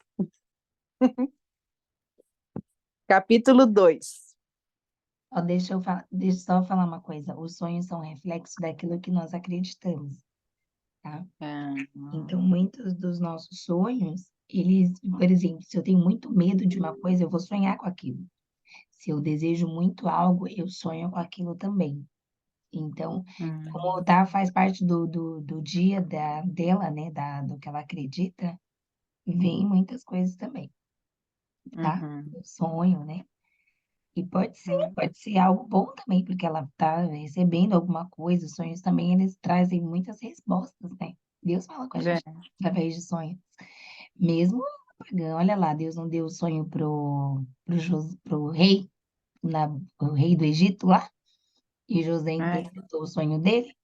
Capítulo 2. Ó, deixa eu só falar uma coisa. Os sonhos são reflexo daquilo que nós acreditamos, tá? Então, muitos dos nossos sonhos, eles, por exemplo, se eu tenho muito medo de uma coisa, eu vou sonhar com aquilo. Se eu desejo muito algo, eu sonho com aquilo também. Então, como tá, faz parte do dia dela, né, do que ela acredita, vem muitas coisas também, tá? Eu sonho, né? E pode ser algo bom também, porque ela tá recebendo alguma coisa. Os sonhos também, eles trazem muitas respostas, né? Deus fala com a gente através de sonhos. Mesmo pagão, olha lá, Deus não deu o sonho pro rei, o rei do Egito lá, e José interpretou o sonho dele.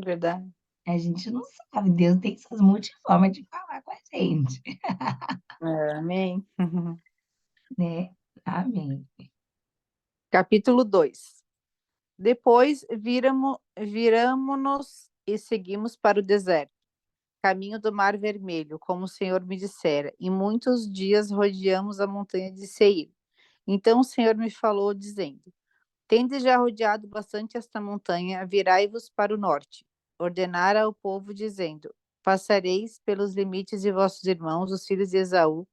Verdade. A gente não sabe, Deus tem essas multiformas de falar com a gente, Amém. né? Amém. Capítulo 2. Depois viramo-nos e seguimos para o deserto, caminho do Mar Vermelho, como o Senhor me dissera, e muitos dias rodeamos a montanha de Seir. Então o Senhor me falou, dizendo: tendes já rodeado bastante esta montanha, virai-vos para o norte. Ordenara ao povo, dizendo: passareis pelos limites de vossos irmãos, os filhos de Esaú.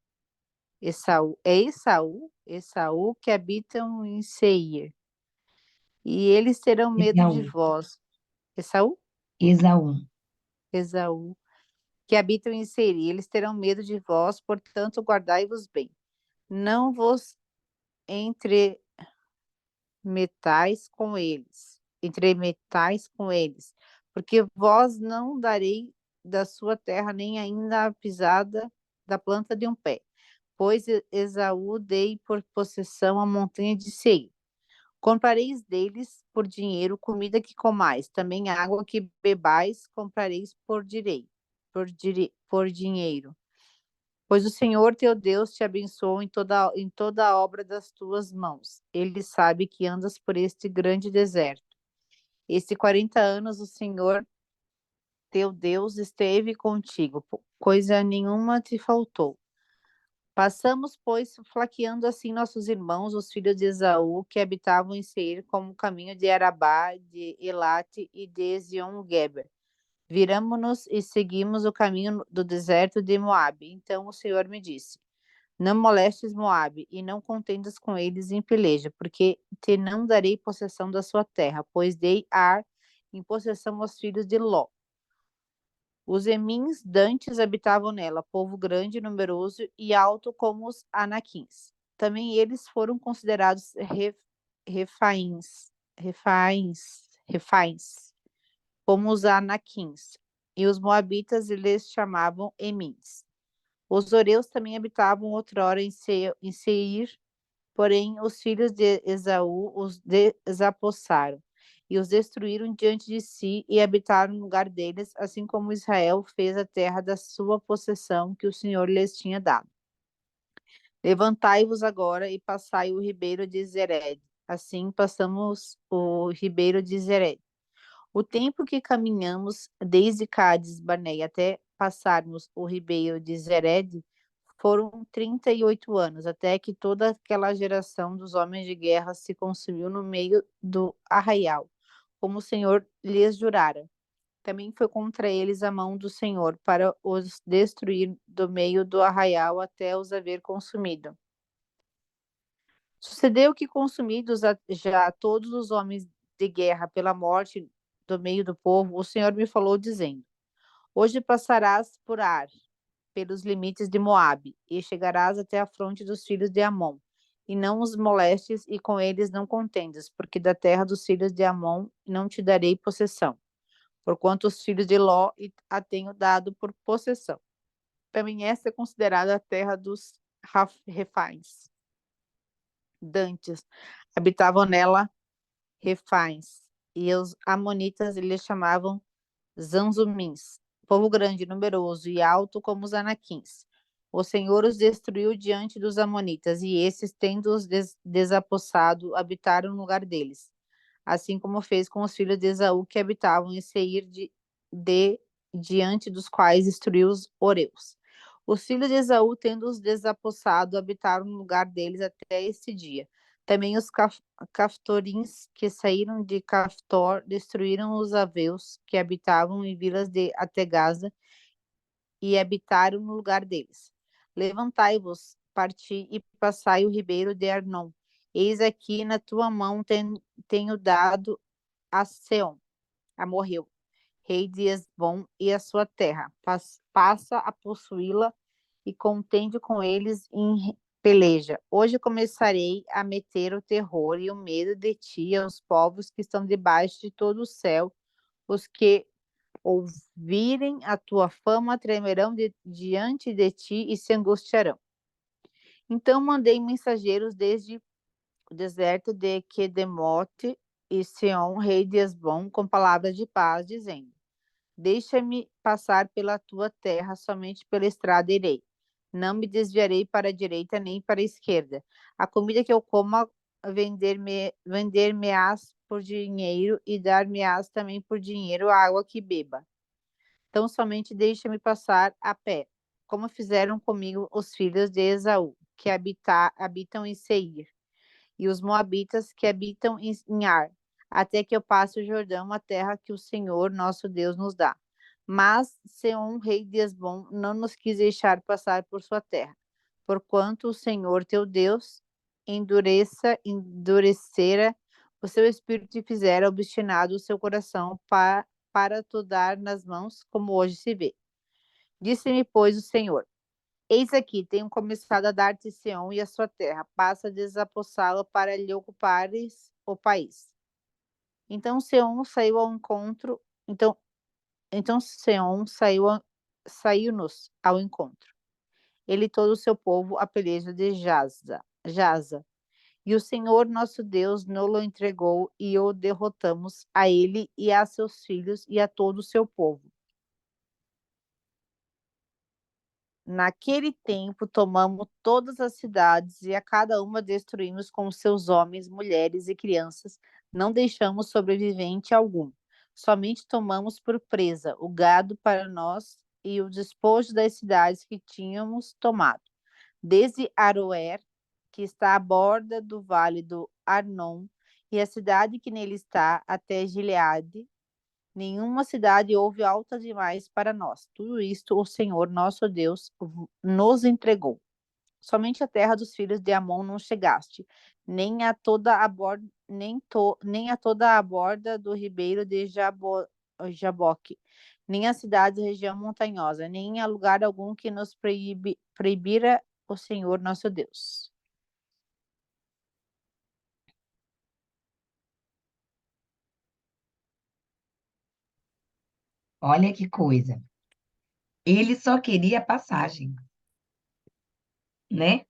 Esaú, que habitam em Seir. E eles terão medo de Esaú. vós. Esaú? Esaú. Esaú, que habitam em Seir. E eles terão medo de vós, portanto, guardai-vos bem. Não vos entremetais com eles, porque vós não darei da sua terra nem ainda a pisada da planta de um pé, pois Esaú dei por possessão a montanha de Seir. Comprareis deles por dinheiro comida que comais, também água que bebais comprareis por dinheiro. Pois o Senhor teu Deus te abençoou em toda a obra das tuas mãos. Ele sabe que andas por este grande deserto. Este 40 anos o Senhor teu Deus esteve contigo, coisa nenhuma te faltou. Passamos, pois, flaqueando assim nossos irmãos, os filhos de Esaú, que habitavam em Seir, como o caminho de Arabá, de Elate e de Ezion-Geber. Viramo-nos e seguimos o caminho do deserto de Moabe. Então o Senhor me disse: não molestes Moabe, e não contendas com eles em peleja, porque te não darei possessão da sua terra, pois dei Ar em possessão aos filhos de Ló. Os Emins dantes habitavam nela, povo grande, numeroso e alto como os Anaquins. Também eles foram considerados refaíns, como os Anaquins. E os Moabitas eles chamavam Emins. Os Oreus também habitavam outrora em Seir, porém os filhos de Esaú os desapossaram e os destruíram diante de si e habitaram no lugar deles, assim como Israel fez a terra da sua possessão que o Senhor lhes tinha dado. Levantai-vos agora e passai o ribeiro de Zered. Assim passamos o ribeiro de Zered. O tempo que caminhamos desde Cádiz Barneia até passarmos o ribeiro de Zered foram 38 anos, até que toda aquela geração dos homens de guerra se consumiu no meio do arraial, como o Senhor lhes jurara. Também foi contra eles a mão do Senhor, para os destruir do meio do arraial até os haver consumido. Sucedeu que, consumidos já todos os homens de guerra pela morte do meio do povo, o Senhor me falou, dizendo: hoje passarás por Ar, pelos limites de Moabe, e chegarás até a fronte dos filhos de Amon, e não os molestes, e com eles não contendas, porque da terra dos filhos de Amon não te darei possessão, porquanto os filhos de Ló a tenho dado por possessão. Também esta é considerada a terra dos Refaíns. Dantes habitavam nela Refaíns, e os amonitas eles chamavam Zanzumins, povo grande, numeroso e alto como os anaquins. O Senhor os destruiu diante dos amonitas, e esses, tendo-os desapossado, habitaram no lugar deles, assim como fez com os filhos de Esaú que habitavam em Seir, diante dos quais destruiu os Oreus. Os filhos de Esaú, tendo-os desapossado, habitaram no lugar deles até este dia. Também os Caftorins, que saíram de Caftor, destruíram os Aveus, que habitavam em vilas até Gaza, e habitaram no lugar deles. Levantai-vos, parti e passai o ribeiro de Arnon. Eis aqui na tua mão tenho dado a Seom, Amorreu, rei de Hesbom, e a sua terra. Passa a possuí-la e contende com eles em peleja. Hoje começarei a meter o terror e o medo de ti aos povos que estão debaixo de todo o céu. Os que ouvirem a tua fama tremerão diante de ti e se angustiarão. Então mandei mensageiros desde o deserto de Quedemote e Seom, rei de Hesbom, com palavras de paz, dizendo: Deixa-me passar pela tua terra, somente pela estrada irei. Não me desviarei para a direita nem para a esquerda. A comida que eu como, vender-me-ás por dinheiro, e dar-me-ás também por dinheiro a água que beba. Então somente deixa-me passar a pé, como fizeram comigo os filhos de Esaú, que habitam em Seir, e os moabitas que habitam em Ar, até que eu passe o Jordão, a terra que o Senhor nosso Deus nos dá. Mas Seom, rei de Hesbom, não nos quis deixar passar por sua terra, porquanto o Senhor teu Deus endurecera o seu espírito e fizera obstinado o seu coração para te dar nas mãos, como hoje se vê. Disse-me, pois, o Senhor: Eis aqui, tenho começado a dar-te Seom e a sua terra, passa a desapossá-la para lhe ocupares o país. Então Seom saiu ao encontro, então Seom saiu-nos ao encontro. Ele e todo o seu povo a peleja de Jaza. E o Senhor nosso Deus nos-lo entregou, e o derrotamos, a ele e a seus filhos e a todo o seu povo. Naquele tempo, tomamos todas as cidades, e a cada uma destruímos com seus homens, mulheres e crianças, não deixamos sobrevivente algum. Somente tomamos por presa o gado para nós e o despojo das cidades que tínhamos tomado, desde Aroer, que está à borda do vale do Arnon, e a cidade que nele está, até Gileade. Nenhuma cidade houve alta demais para nós. Tudo isto o Senhor nosso Deus nos entregou. Somente a terra dos filhos de Amon não chegaste, nem a toda a borda, nem a toda a borda do ribeiro de Jaboque, nem a cidade da região montanhosa, nem a lugar algum que nos proibira o Senhor nosso Deus. Olha que coisa. Ele só queria passagem, né?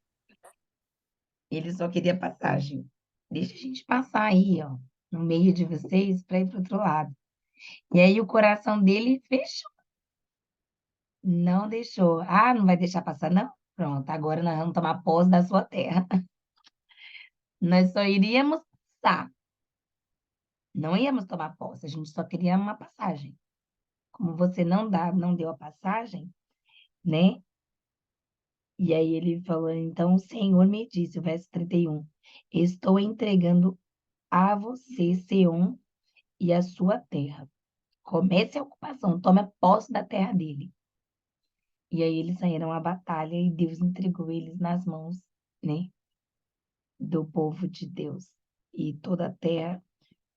Ele só queria passagem. Deixa a gente passar aí, ó, no meio de vocês para ir para o outro lado. E aí o coração dele fechou. Não deixou. Ah, não vai deixar passar, não? Pronto, agora nós vamos tomar posse da sua terra. Nós só iríamos passar. Não íamos tomar posse, a gente só queria uma passagem. Como você não deu a passagem, né? E aí ele falou, então o Senhor me disse, o verso 31, estou entregando a você, Seom, e a sua terra. Comece a ocupação, tome posse da terra dele. E aí eles saíram à batalha e Deus entregou eles nas mãos, né, do povo de Deus. E toda a terra,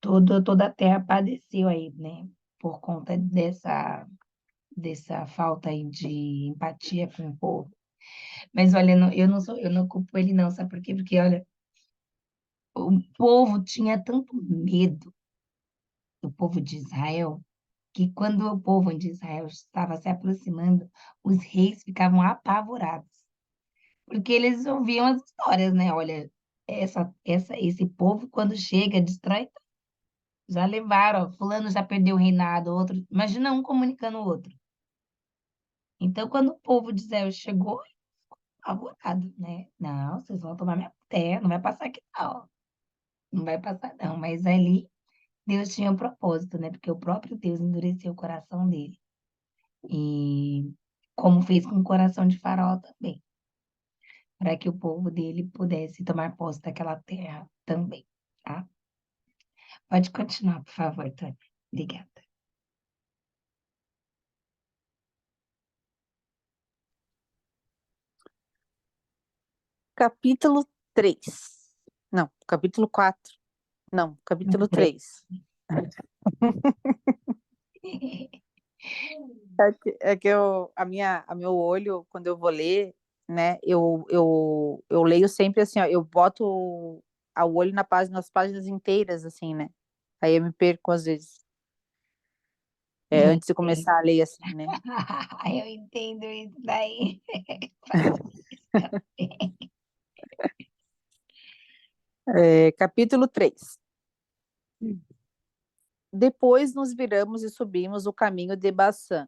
toda a terra padeceu aí, né, por conta dessa falta aí de empatia com o povo. Mas olha, eu não culpo ele não, sabe por quê? Porque olha, o povo tinha tanto medo do povo de Israel, que quando o povo de Israel estava se aproximando, os reis ficavam apavorados. Porque eles ouviam as histórias, né? Olha, esse povo, quando chega, destrói. Já levaram, ó, fulano já perdeu o reinado, outro. Imagina um comunicando o outro. Então, quando o povo de Israel chegou, apavorado, né? Não, vocês vão tomar minha terra, não vai passar aqui, não. Não vai passar, não. Mas ali, Deus tinha um propósito, né? Porque o próprio Deus endureceu o coração dele. E como fez com o coração de Faraó também, para que o povo dele pudesse tomar posse daquela terra também, tá? Pode continuar, por favor, Tânia. Obrigada. Capítulo 3. Não, capítulo 4. Não, capítulo 3. É que a meu olho, quando eu vou ler, né, eu leio sempre assim, ó, eu boto o olho nas páginas inteiras, assim, né? Aí eu me perco às vezes. Eu Antes de começar a ler, assim, né? Eu entendo isso daí. Capítulo 3. Depois nos viramos e subimos o caminho de Bassã.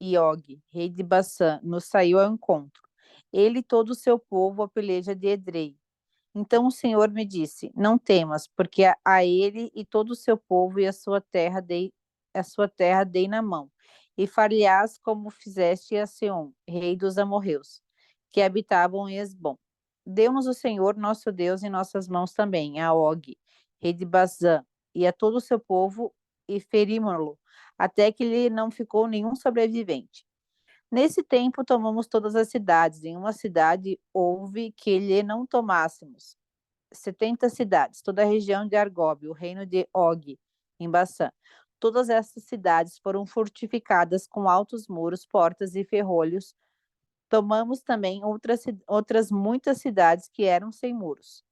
E Og, rei de Bassã, nos saiu ao encontro. Ele e todo o seu povo a peleja de Edrei. Então o Senhor me disse: Não temas, porque a ele e todo o seu povo e a sua terra dei na mão, e far-lhe-ás como fizeste a Seom, rei dos amorreus, que habitavam em Esbom. Deu-nos o Senhor nosso Deus em nossas mãos também, a Og, rei de Bazã, e a todo o seu povo, e ferimos-lo, até que lhe não ficou nenhum sobrevivente. Nesse tempo tomamos todas as cidades. Em uma cidade houve que lhe não tomássemos. 70 cidades, toda a região de Argob, o reino de Og, em Bassã. Todas essas cidades foram fortificadas com altos muros, portas e ferrolhos. Tomamos também outras muitas cidades que eram sem muros.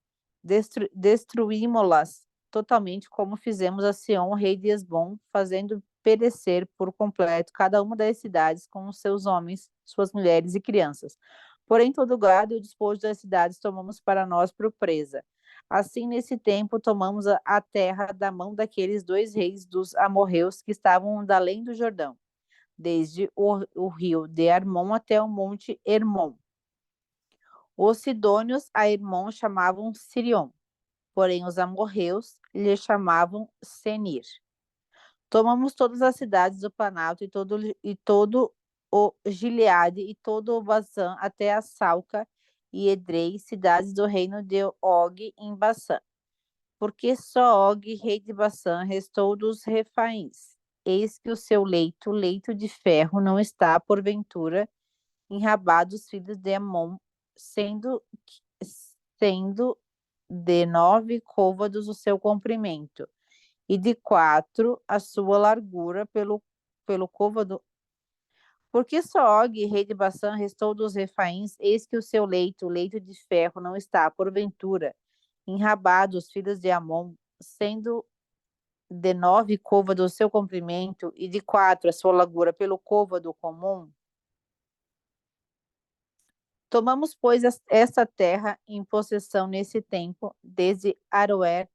Destruímos-las totalmente, como fizemos a Sião, rei de Esbom, fazendo perecer por completo cada uma das cidades com os seus homens, suas mulheres e crianças. Porém, todo o gado e o despojo das cidades tomamos para nós por presa. Assim, nesse tempo, tomamos a terra da mão daqueles dois reis dos amorreus que estavam da além do Jordão, desde o rio de Armon até o monte Hermon. Os sidônios a Hermon chamavam Sirion, porém os amorreus lhe chamavam Senir. Tomamos todas as cidades do Planalto e todo o Gileade e todo o Bazã até a Salca e Edrei, cidades do reino de Og em Bassã. Porque só Og, rei de Bassã, restou dos Refaíns. Eis que o seu leito de ferro, não está, porventura, em Rabá dos filhos de Amon, sendo de 9 côvados o seu comprimento, e de 4 a sua largura pelo côvado. Porque só Og, rei de Bassã, restou dos Refaíns, eis que o seu leito de ferro, não está, porventura, em Rabá dos filhos de Amon, sendo de 9 côvados o seu comprimento, e de 4 a sua largura pelo côvado comum. Tomamos, pois, esta terra em possessão nesse tempo, desde Aroer,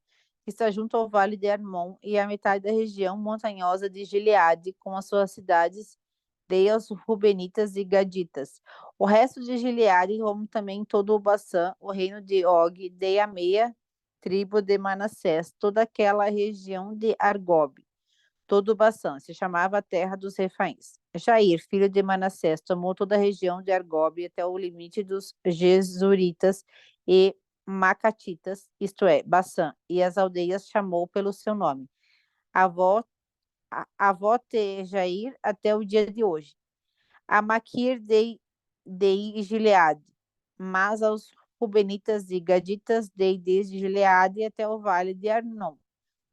que está junto ao vale de Hermon, e a metade da região montanhosa de Gileade, com as suas cidades, dei aos Rubenitas e Gaditas. O resto de Gileade, como também todo o Bassã, o reino de Og, dei a meia tribo de Manassés, toda aquela região de Argob. Todo o Bassã se chamava a terra dos Refaíns. Jair, filho de Manassés, tomou toda a região de Argob até o limite dos Gesuritas e Macatitas, isto é, Bassã, e as aldeias chamou pelo seu nome. Avó de Jair até o dia de hoje. A Maquir dei Gileade, mas aos Rubenitas e Gaditas dei desde Gileade até o vale de Arnon,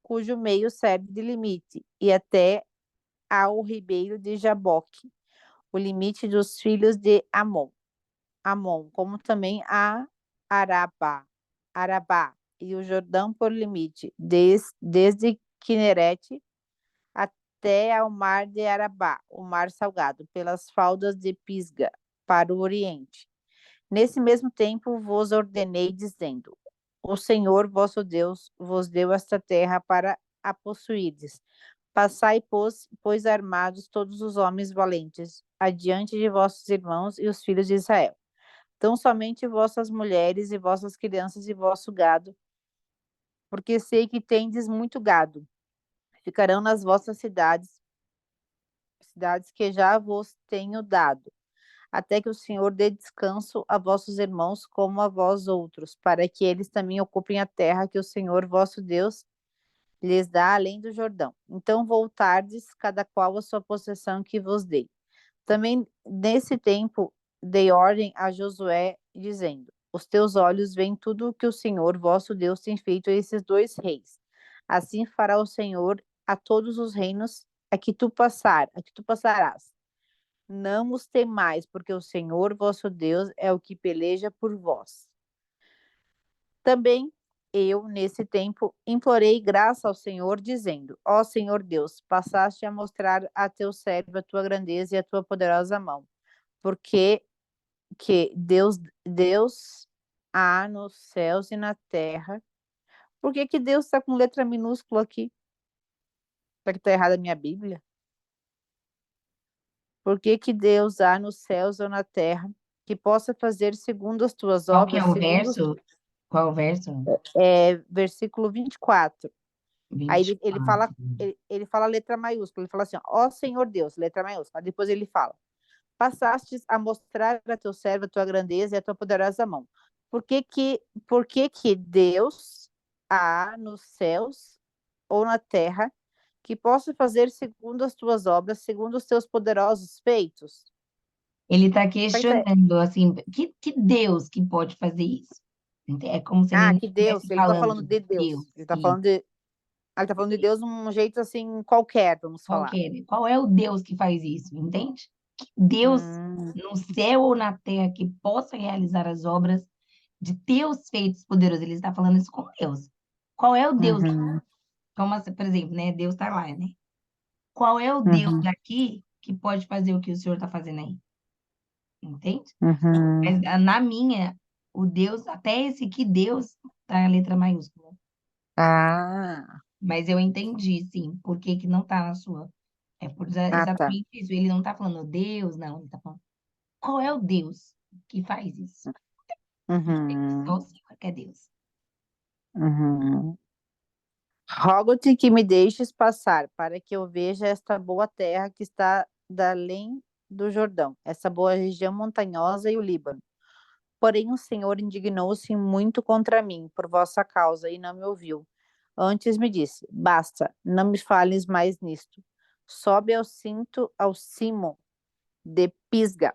cujo meio serve de limite, e até ao ribeiro de Jaboque, o limite dos filhos de Amon, como também a Arabá, e o Jordão por limite, desde Quinerete até ao mar de Arabá, o mar salgado, pelas faldas de Pisga, para o oriente. Nesse mesmo tempo vos ordenei, dizendo: O Senhor vosso Deus vos deu esta terra para a possuirdes. Passai, pois, armados todos os homens valentes, adiante de vossos irmãos e os filhos de Israel. Tão somente vossas mulheres e vossas crianças e vosso gado, porque sei que tendes muito gado. Ficarão nas vossas cidades, cidades que já vos tenho dado, até que o Senhor dê descanso a vossos irmãos como a vós outros, para que eles também ocupem a terra que o Senhor vosso Deus lhes dá além do Jordão. Então voltardes, cada qual a sua possessão que vos dei. Também nesse tempo dei ordem a Josué, dizendo: Os teus olhos veem tudo o que o Senhor vosso Deus tem feito a esses dois reis. Assim fará o Senhor a todos os reinos a que tu passarás. Não os temais, porque o Senhor vosso Deus é o que peleja por vós. Também eu, nesse tempo, implorei graça ao Senhor, dizendo: Ó Senhor Deus, passaste a mostrar a teu servo a tua grandeza e a tua poderosa mão, porque que Deus há nos céus e na terra. Por que que Deus está com letra minúscula aqui? Será que está errada a minha Bíblia? Por que que Deus há nos céus ou na terra, que possa fazer segundo as tuas Qual que é obras, o segundo verso? Qual o verso? versículo 24. Aí Vinte ele fala letra maiúscula, ele fala assim, ó Senhor Deus, letra maiúscula. Depois ele fala: Passastes a mostrar a teu servo a tua grandeza e a tua poderosa mão. Por que que Deus há nos céus ou na terra que possa fazer segundo as tuas obras, segundo os teus poderosos feitos? Ele está Tá- questionando, assim, que Deus que pode fazer isso? É como se ele Ah, não que Deus, estivesse ele está falando falando de de Deus, Deus. e Ele tá falando de Deus de um jeito assim qualquer, vamos falar. qual é o Deus que faz isso, entende? Que Deus Hum, no céu ou na terra que possa realizar as obras de teus feitos poderosos. Ele está falando isso com Deus. Qual é o Deus? uhum, Como, por exemplo, né? Deus está lá, né? Qual é o Deus uhum, daqui que pode fazer o que o Senhor está fazendo aí? Entende? uhum. Mas na minha, o Deus, até esse que Deus, tá a letra maiúscula. Ah, Mas eu entendi, sim, por que que não tá na sua. É por tá. exatamente isso. Ele não tá falando Deus, não. Ele tá falando qual é o Deus que faz isso? Entende? Só o Uhum, Senhor que é Deus. uhum. Rogo-te que me deixes passar, para que eu veja esta boa terra que está da além do Jordão, essa boa região montanhosa e o Líbano. Porém, o Senhor indignou-se muito contra mim, por vossa causa, e não me ouviu. Antes me disse: Basta, não me fales mais nisto. Sobe ao cimo de Pisga.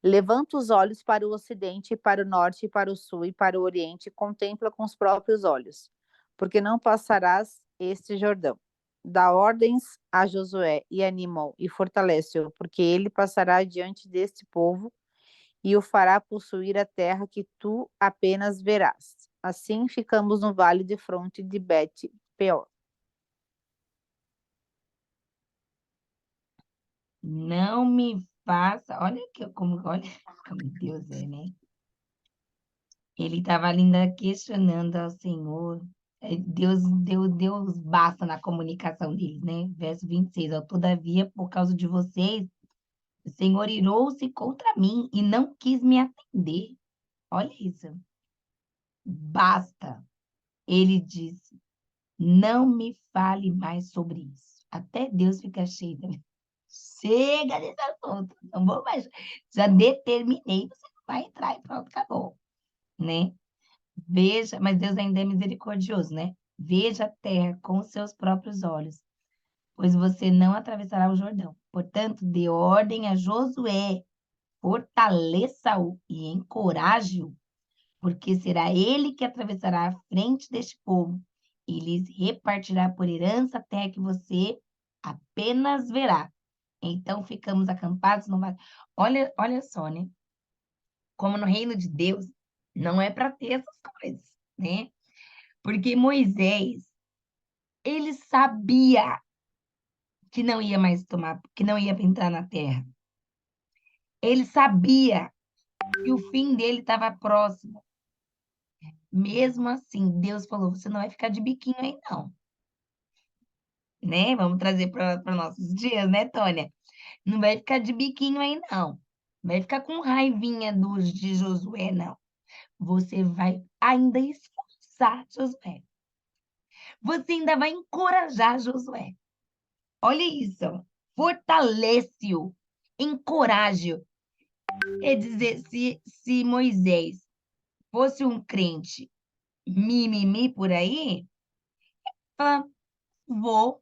Levanta os olhos para o ocidente, para o norte, para o sul e para o oriente, e contempla com os próprios olhos, porque não passarás este Jordão. Dá ordens a Josué e animou e fortalece-o, porque ele passará diante deste povo e o fará possuir a terra que tu apenas verás. Assim ficamos no vale de fronte de Bet-peor. Não me faça. Olha como Deus é, né? Ele estava ainda questionando ao Senhor. Deus basta na comunicação deles, né? Verso 26. Ó, todavia, por causa de vocês, o Senhor irou-se contra mim e não quis me atender. Olha isso. Basta. Ele disse: Não me fale mais sobre isso. Até Deus fica cheio. Chega desse assunto. Não vou mais. Já determinei, você não vai entrar e pronto, acabou. Né? Veja, mas Deus ainda é misericordioso, né? Veja a terra com os seus próprios olhos, pois você não atravessará o Jordão. Portanto, dê ordem a Josué, fortaleça-o e encoraje-o, porque será ele que atravessará a frente deste povo e lhes repartirá por herança a terra que você apenas verá. Então ficamos acampados no vale. Olha só, né? Como no reino de Deus não é para ter essas coisas, né? Porque Moisés, ele sabia que não ia mais tomar, que não ia entrar na terra. Ele sabia e o fim dele estava próximo. Mesmo assim, Deus falou: você não vai ficar de biquinho aí, não. Né? Vamos trazer para nossos dias, né, Tônia? Não vai ficar de biquinho aí, não. Não vai ficar com raivinha de Josué, não. Você vai ainda esforçar Josué. Você ainda vai encorajar Josué. Olha isso. Fortalece-o. Encoraje-o. Quer dizer, se Moisés fosse um crente mimimi por aí, fala, vou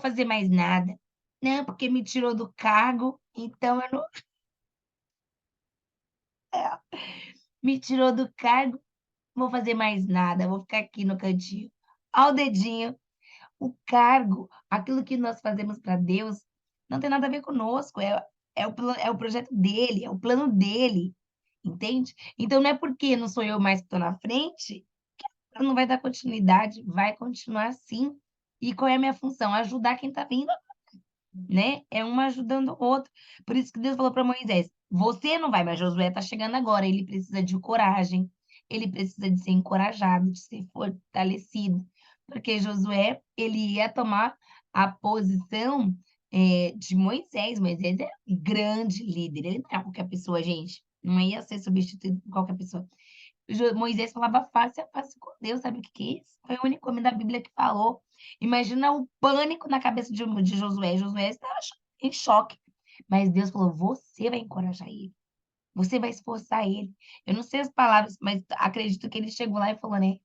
fazer mais nada. Não, porque me tirou do cargo, então eu não. Me tirou do cargo, não vou fazer mais nada, vou ficar aqui no cantinho. Ao dedinho, o cargo, aquilo que nós fazemos para Deus, não tem nada a ver conosco, é o projeto dele, é o plano dele, entende? Então não é porque não sou eu mais que estou na frente, que não vai dar continuidade, vai continuar assim. E qual é a minha função? Ajudar quem está vindo, né? É uma ajudando o outro. Por isso que Deus falou para Moisés: você não vai, mas Josué está chegando agora. Ele precisa de coragem, ele precisa de ser encorajado, de ser fortalecido, porque Josué ele ia tomar a posição de Moisés. Moisés é um grande líder, ele não é qualquer pessoa, gente. Não ia ser substituído por qualquer pessoa. Moisés falava face a face com Deus, sabe o que que é isso? Foi o único homem da Bíblia que falou. Imagina o pânico na cabeça de Josué. Josué estava em choque. Mas Deus falou: você vai encorajar ele. Você vai esforçar ele. Eu não sei as palavras, mas acredito que ele chegou lá e falou, né?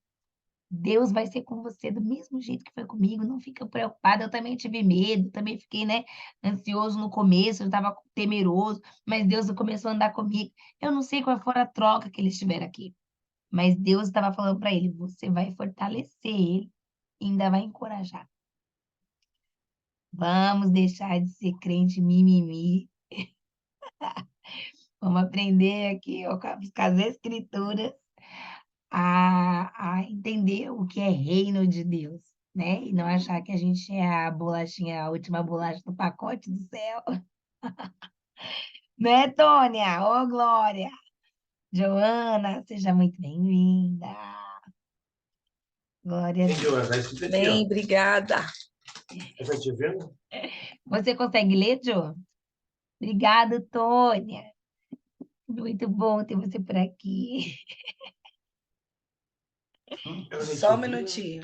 Deus vai ser com você do mesmo jeito que foi comigo. Não fica preocupada. Eu também tive medo, também fiquei, né, ansioso no começo, eu estava temeroso, mas Deus começou a andar comigo. Eu não sei qual foi a troca que eles tiveram aqui. Mas Deus estava falando para ele: você vai fortalecer ele e ainda vai encorajar. Vamos deixar de ser crente mimimi. Vamos aprender aqui ó, com as escrituras a entender o que é reino de Deus, né? E não achar que a gente é a bolachinha, a última bolacha do pacote do céu. Né, Tônia? Ô, Glória! Joana, seja muito bem-vinda. Glória a Deus. Joana, tá escrito aqui, Bem, ó. obrigada. Tá te vendo? Você consegue ler, Jo? Obrigada, Tônia. Muito bom ter você por aqui. Ela vai te Só um ouvir? minutinho.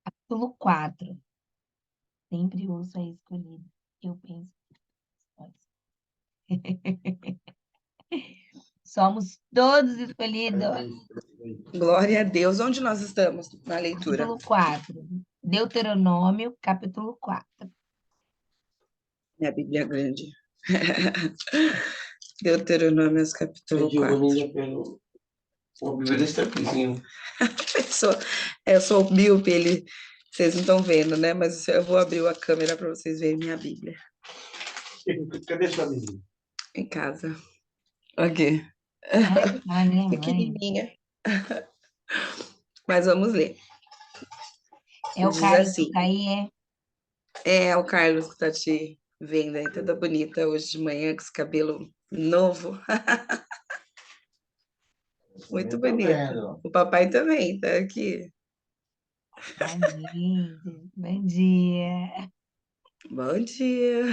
Capítulo 4. Sempre ouço a escolhida. Eu penso. Somos todos escolhidos. Glória a Deus. Onde nós estamos na leitura? Capítulo 4. Deuteronômio, capítulo 4. Minha Bíblia é grande. Deuteronômio, capítulo 4. O Bíblia desse tamanhozinho. Eu sou míope, vocês não estão vendo, né? Mas eu vou abrir a câmera para vocês verem minha Bíblia. Cadê sua Bíblia? Em casa. Aqui. A minha mãe. Pequenininha. Mas vamos ler. É o Diz Carlos assim. que tá aí, É o Carlos que tá te vendo aí, toda bonita hoje de manhã, com esse cabelo novo. Muito bonito. O papai também tá aqui. Amém. Bom dia. Bom dia.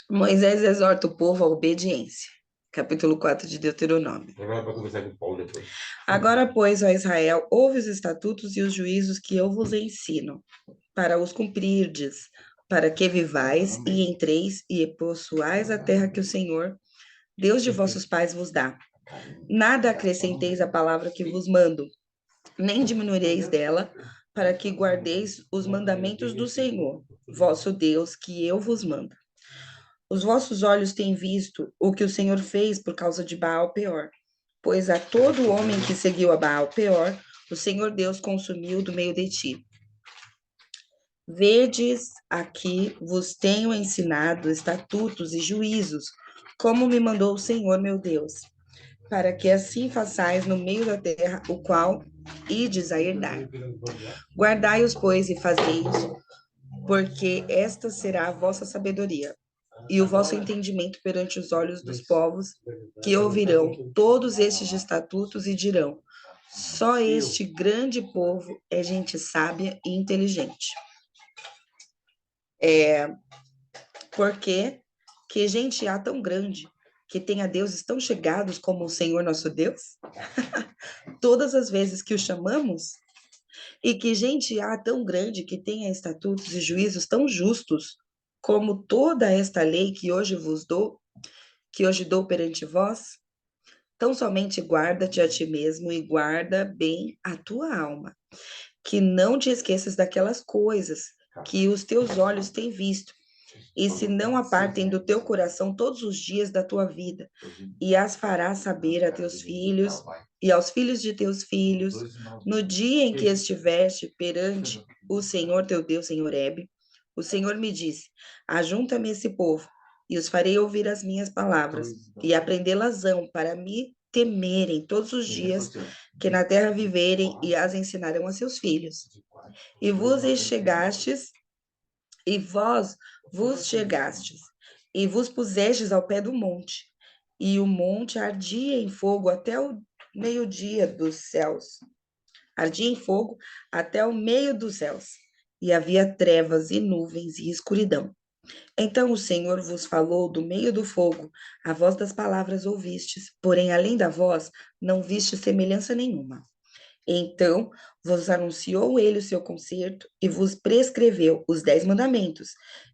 Moisés exorta o povo à obediência. Capítulo 4 de Deuteronômio. Agora para conversar com o Paulo depois. Agora, pois, ó Israel, ouve os estatutos e os juízos que eu vos ensino, para os cumprirdes, para que vivais e entreis e possuais a terra que o Senhor, Deus de vossos pais, vos dá. Nada acrescenteis à palavra que vos mando, nem diminuireis dela, para que guardeis os mandamentos do Senhor, vosso Deus, que eu vos mando. Os vossos olhos têm visto o que o Senhor fez por causa de Baal-Peor, pois a todo homem que seguiu a Baal-Peor, o Senhor Deus consumiu do meio de ti. Vedes aqui vos tenho ensinado estatutos e juízos, como me mandou o Senhor meu Deus. para que assim façais no meio da terra, o qual ides a herdar. Guardai-os, pois, e fazei-os, porque esta será a vossa sabedoria e o vosso entendimento perante os olhos dos povos, que ouvirão todos estes estatutos e dirão: só este grande povo é gente sábia e inteligente. Porque que gente há tão grande que tenha deuses tão chegados como o Senhor nosso Deus? Todas as vezes que o chamamos, e que gente há tão grande que tenha estatutos e juízos tão justos como toda esta lei que hoje vos dou, que hoje dou perante vós? Tão somente guarda-te a ti mesmo e guarda bem a tua alma, que não te esqueças daquelas coisas que os teus olhos têm visto, e se não apartem do teu coração todos os dias da tua vida, e as farás saber a teus filhos e aos filhos de teus filhos, no dia em que estiveste perante o Senhor teu Deus em Horebe. O Senhor me disse: ajunta-me esse povo, e os farei ouvir as minhas palavras, e aprendê-las-ão para me temerem todos os dias que na terra viverem, e as ensinarão a seus filhos. E vos chegastes, e vós vos chegastes, e vos pusestes ao pé do monte, e o monte ardia em fogo até o meio-dia dos céus. Ardia em fogo até o meio dos céus, e havia trevas e nuvens e escuridão. Então o Senhor vos falou do meio do fogo, a voz das palavras ouvistes, porém além da voz não viste semelhança nenhuma. Então vos anunciou ele o seu concerto e vos prescreveu os 10 mandamentos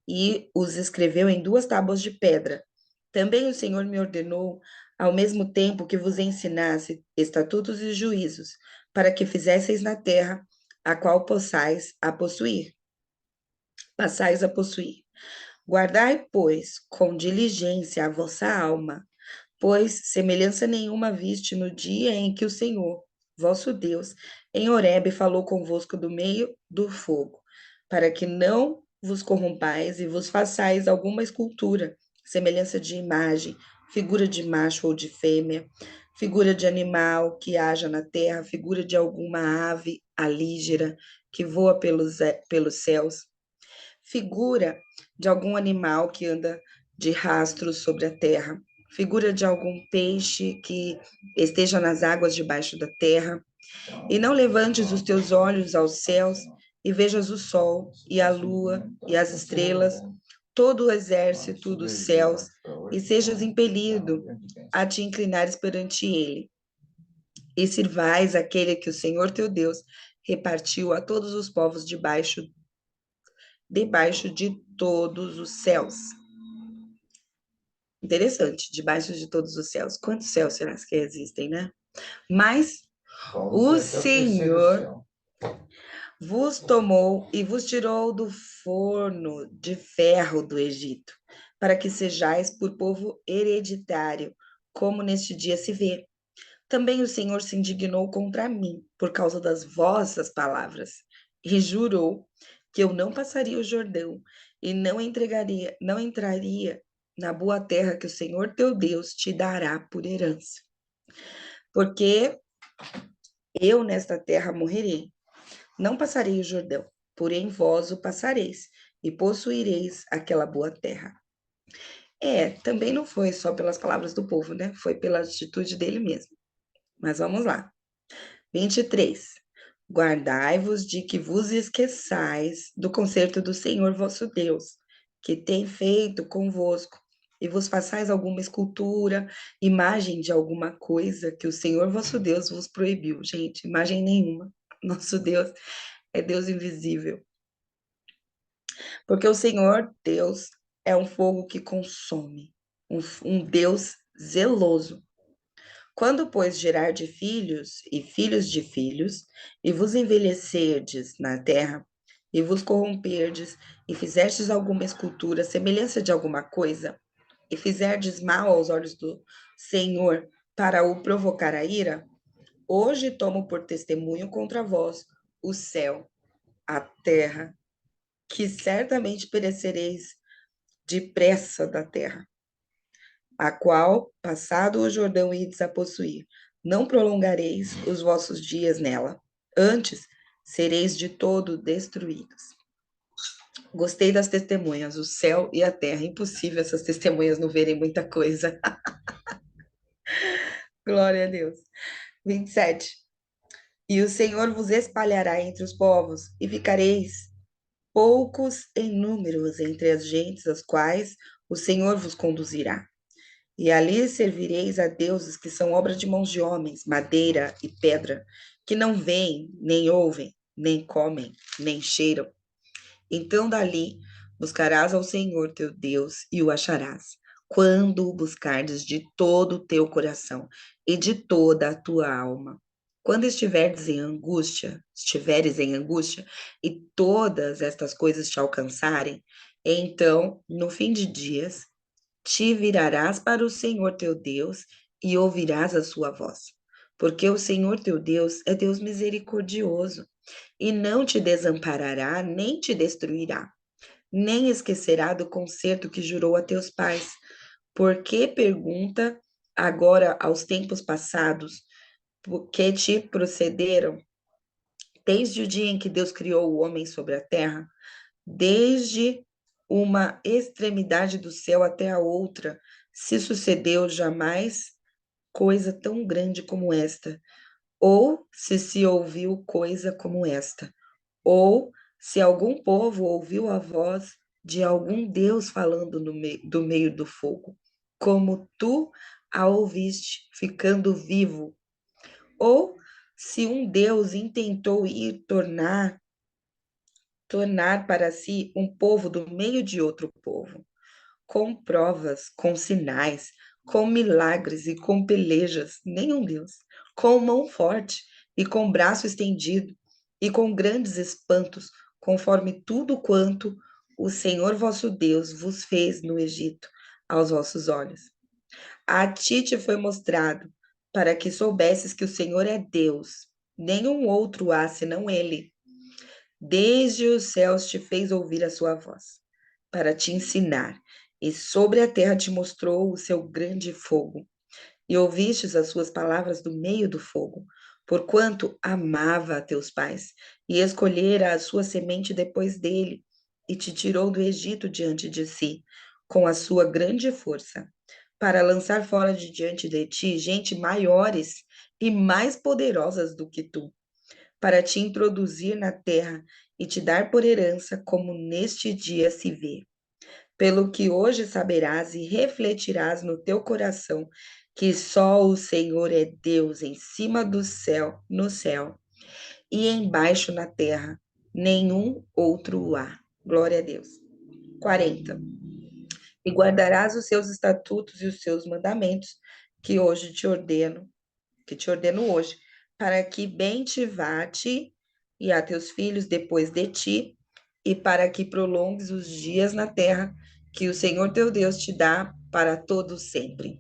e os escreveu em 2 tábuas de pedra. Também o Senhor me ordenou, ao mesmo tempo que vos ensinasse estatutos e juízos, para que fizesseis na terra, a qual passais a possuir. Guardai, pois, com diligência a vossa alma, pois semelhança nenhuma viste no dia em que o Senhor, vosso Deus, em Horebe falou convosco do meio do fogo, para que não vos corrompais e vos façais alguma escultura, semelhança de imagem, figura de macho ou de fêmea, figura de animal que haja na terra, figura de alguma ave alígera que voa pelos céus, figura de algum animal que anda de rastros sobre a terra, figura de algum peixe que esteja nas águas debaixo da terra. E não levantes os teus olhos aos céus e vejas o sol e a lua e as estrelas, todo o exército dos céus, e sejas impelido a te inclinares perante ele. E sirvais aquele que o Senhor teu Deus repartiu a todos os povos debaixo de todos os céus. Interessante, debaixo de todos os céus. Quantos céus será que existem, né? Mas o Senhor vos tomou e vos tirou do forno de ferro do Egito, para que sejais por povo hereditário, como neste dia se vê. Também o Senhor se indignou contra mim, por causa das vossas palavras, e jurou que eu não passaria o Jordão e não entraria na boa terra que o Senhor teu Deus te dará por herança. Porque eu nesta terra morrerei, não passarei o Jordão, porém vós o passareis e possuireis aquela boa terra. Também não foi só pelas palavras do povo, né? Foi pela atitude dele mesmo. Mas vamos lá. 23. Guardai-vos de que vos esqueçais do concerto do Senhor vosso Deus, que tem feito convosco, e vos façais alguma escultura, imagem de alguma coisa que o Senhor vosso Deus vos proibiu. Gente, imagem nenhuma. Nosso Deus é Deus invisível. Porque o Senhor Deus é um fogo que consome, um Deus zeloso. Quando, pois, gerar de filhos e filhos de filhos, e vos envelhecerdes na terra, e vos corromperdes, e fizerdes alguma escultura, semelhança de alguma coisa, e fizerdes mal aos olhos do Senhor, para o provocar a ira, hoje tomo por testemunho contra vós o céu, a terra, que certamente perecereis depressa da terra. a qual, passado o Jordão, ides a possuir. Não prolongareis os vossos dias nela, antes sereis de todo destruídos. Gostei das testemunhas, o céu e a terra. Impossível essas testemunhas não verem muita coisa. Glória a Deus. 27. E o Senhor vos espalhará entre os povos, e ficareis poucos em números entre as gentes as quais o Senhor vos conduzirá. E ali servireis a deuses que são obra de mãos de homens, madeira e pedra, que não veem, nem ouvem, nem comem, nem cheiram. Então dali buscarás ao Senhor teu Deus e o acharás, quando o buscardes de todo o teu coração e de toda a tua alma. Quando estiveres em angústia, e todas estas coisas te alcançarem, então, no fim de dias, te virarás para o Senhor teu Deus e ouvirás a sua voz. Porque o Senhor teu Deus é Deus misericordioso e não te desamparará, nem te destruirá, nem esquecerá do concerto que jurou a teus pais. Porque pergunta agora aos tempos passados, que te procederam, desde o dia em que Deus criou o homem sobre a terra, desde uma extremidade do céu até a outra, se sucedeu jamais coisa tão grande como esta, ou se ouviu coisa como esta, ou se algum povo ouviu a voz de algum Deus falando do meio do fogo, como tu a ouviste, ficando vivo, ou se um Deus intentou tornar para si um povo do meio de outro povo, com provas, com sinais, com milagres e com pelejas, nenhum Deus, com mão forte e com braço estendido e com grandes espantos, conforme tudo quanto o Senhor vosso Deus vos fez no Egito, aos vossos olhos. A ti te foi mostrado, para que soubesses que o Senhor é Deus, nenhum outro há senão Ele. Desde os céus te fez ouvir a sua voz, para te ensinar, e sobre a terra te mostrou o seu grande fogo. E ouvistes as suas palavras do meio do fogo, porquanto amava a teus pais, e escolhera a sua semente depois dele, e te tirou do Egito diante de si, com a sua grande força, para lançar fora de diante de ti gente maiores e mais poderosas do que tu, para te introduzir na terra e te dar por herança, como neste dia se vê. Pelo que hoje saberás e refletirás no teu coração que só o Senhor é Deus em cima do céu, no céu, e embaixo na terra, nenhum outro há. Glória a Deus. 40. E guardarás os seus estatutos e os seus mandamentos, que te ordeno hoje, para que bem te vá a ti e a teus filhos depois de ti, e para que prolongues os dias na terra que o Senhor teu Deus te dá para todo sempre.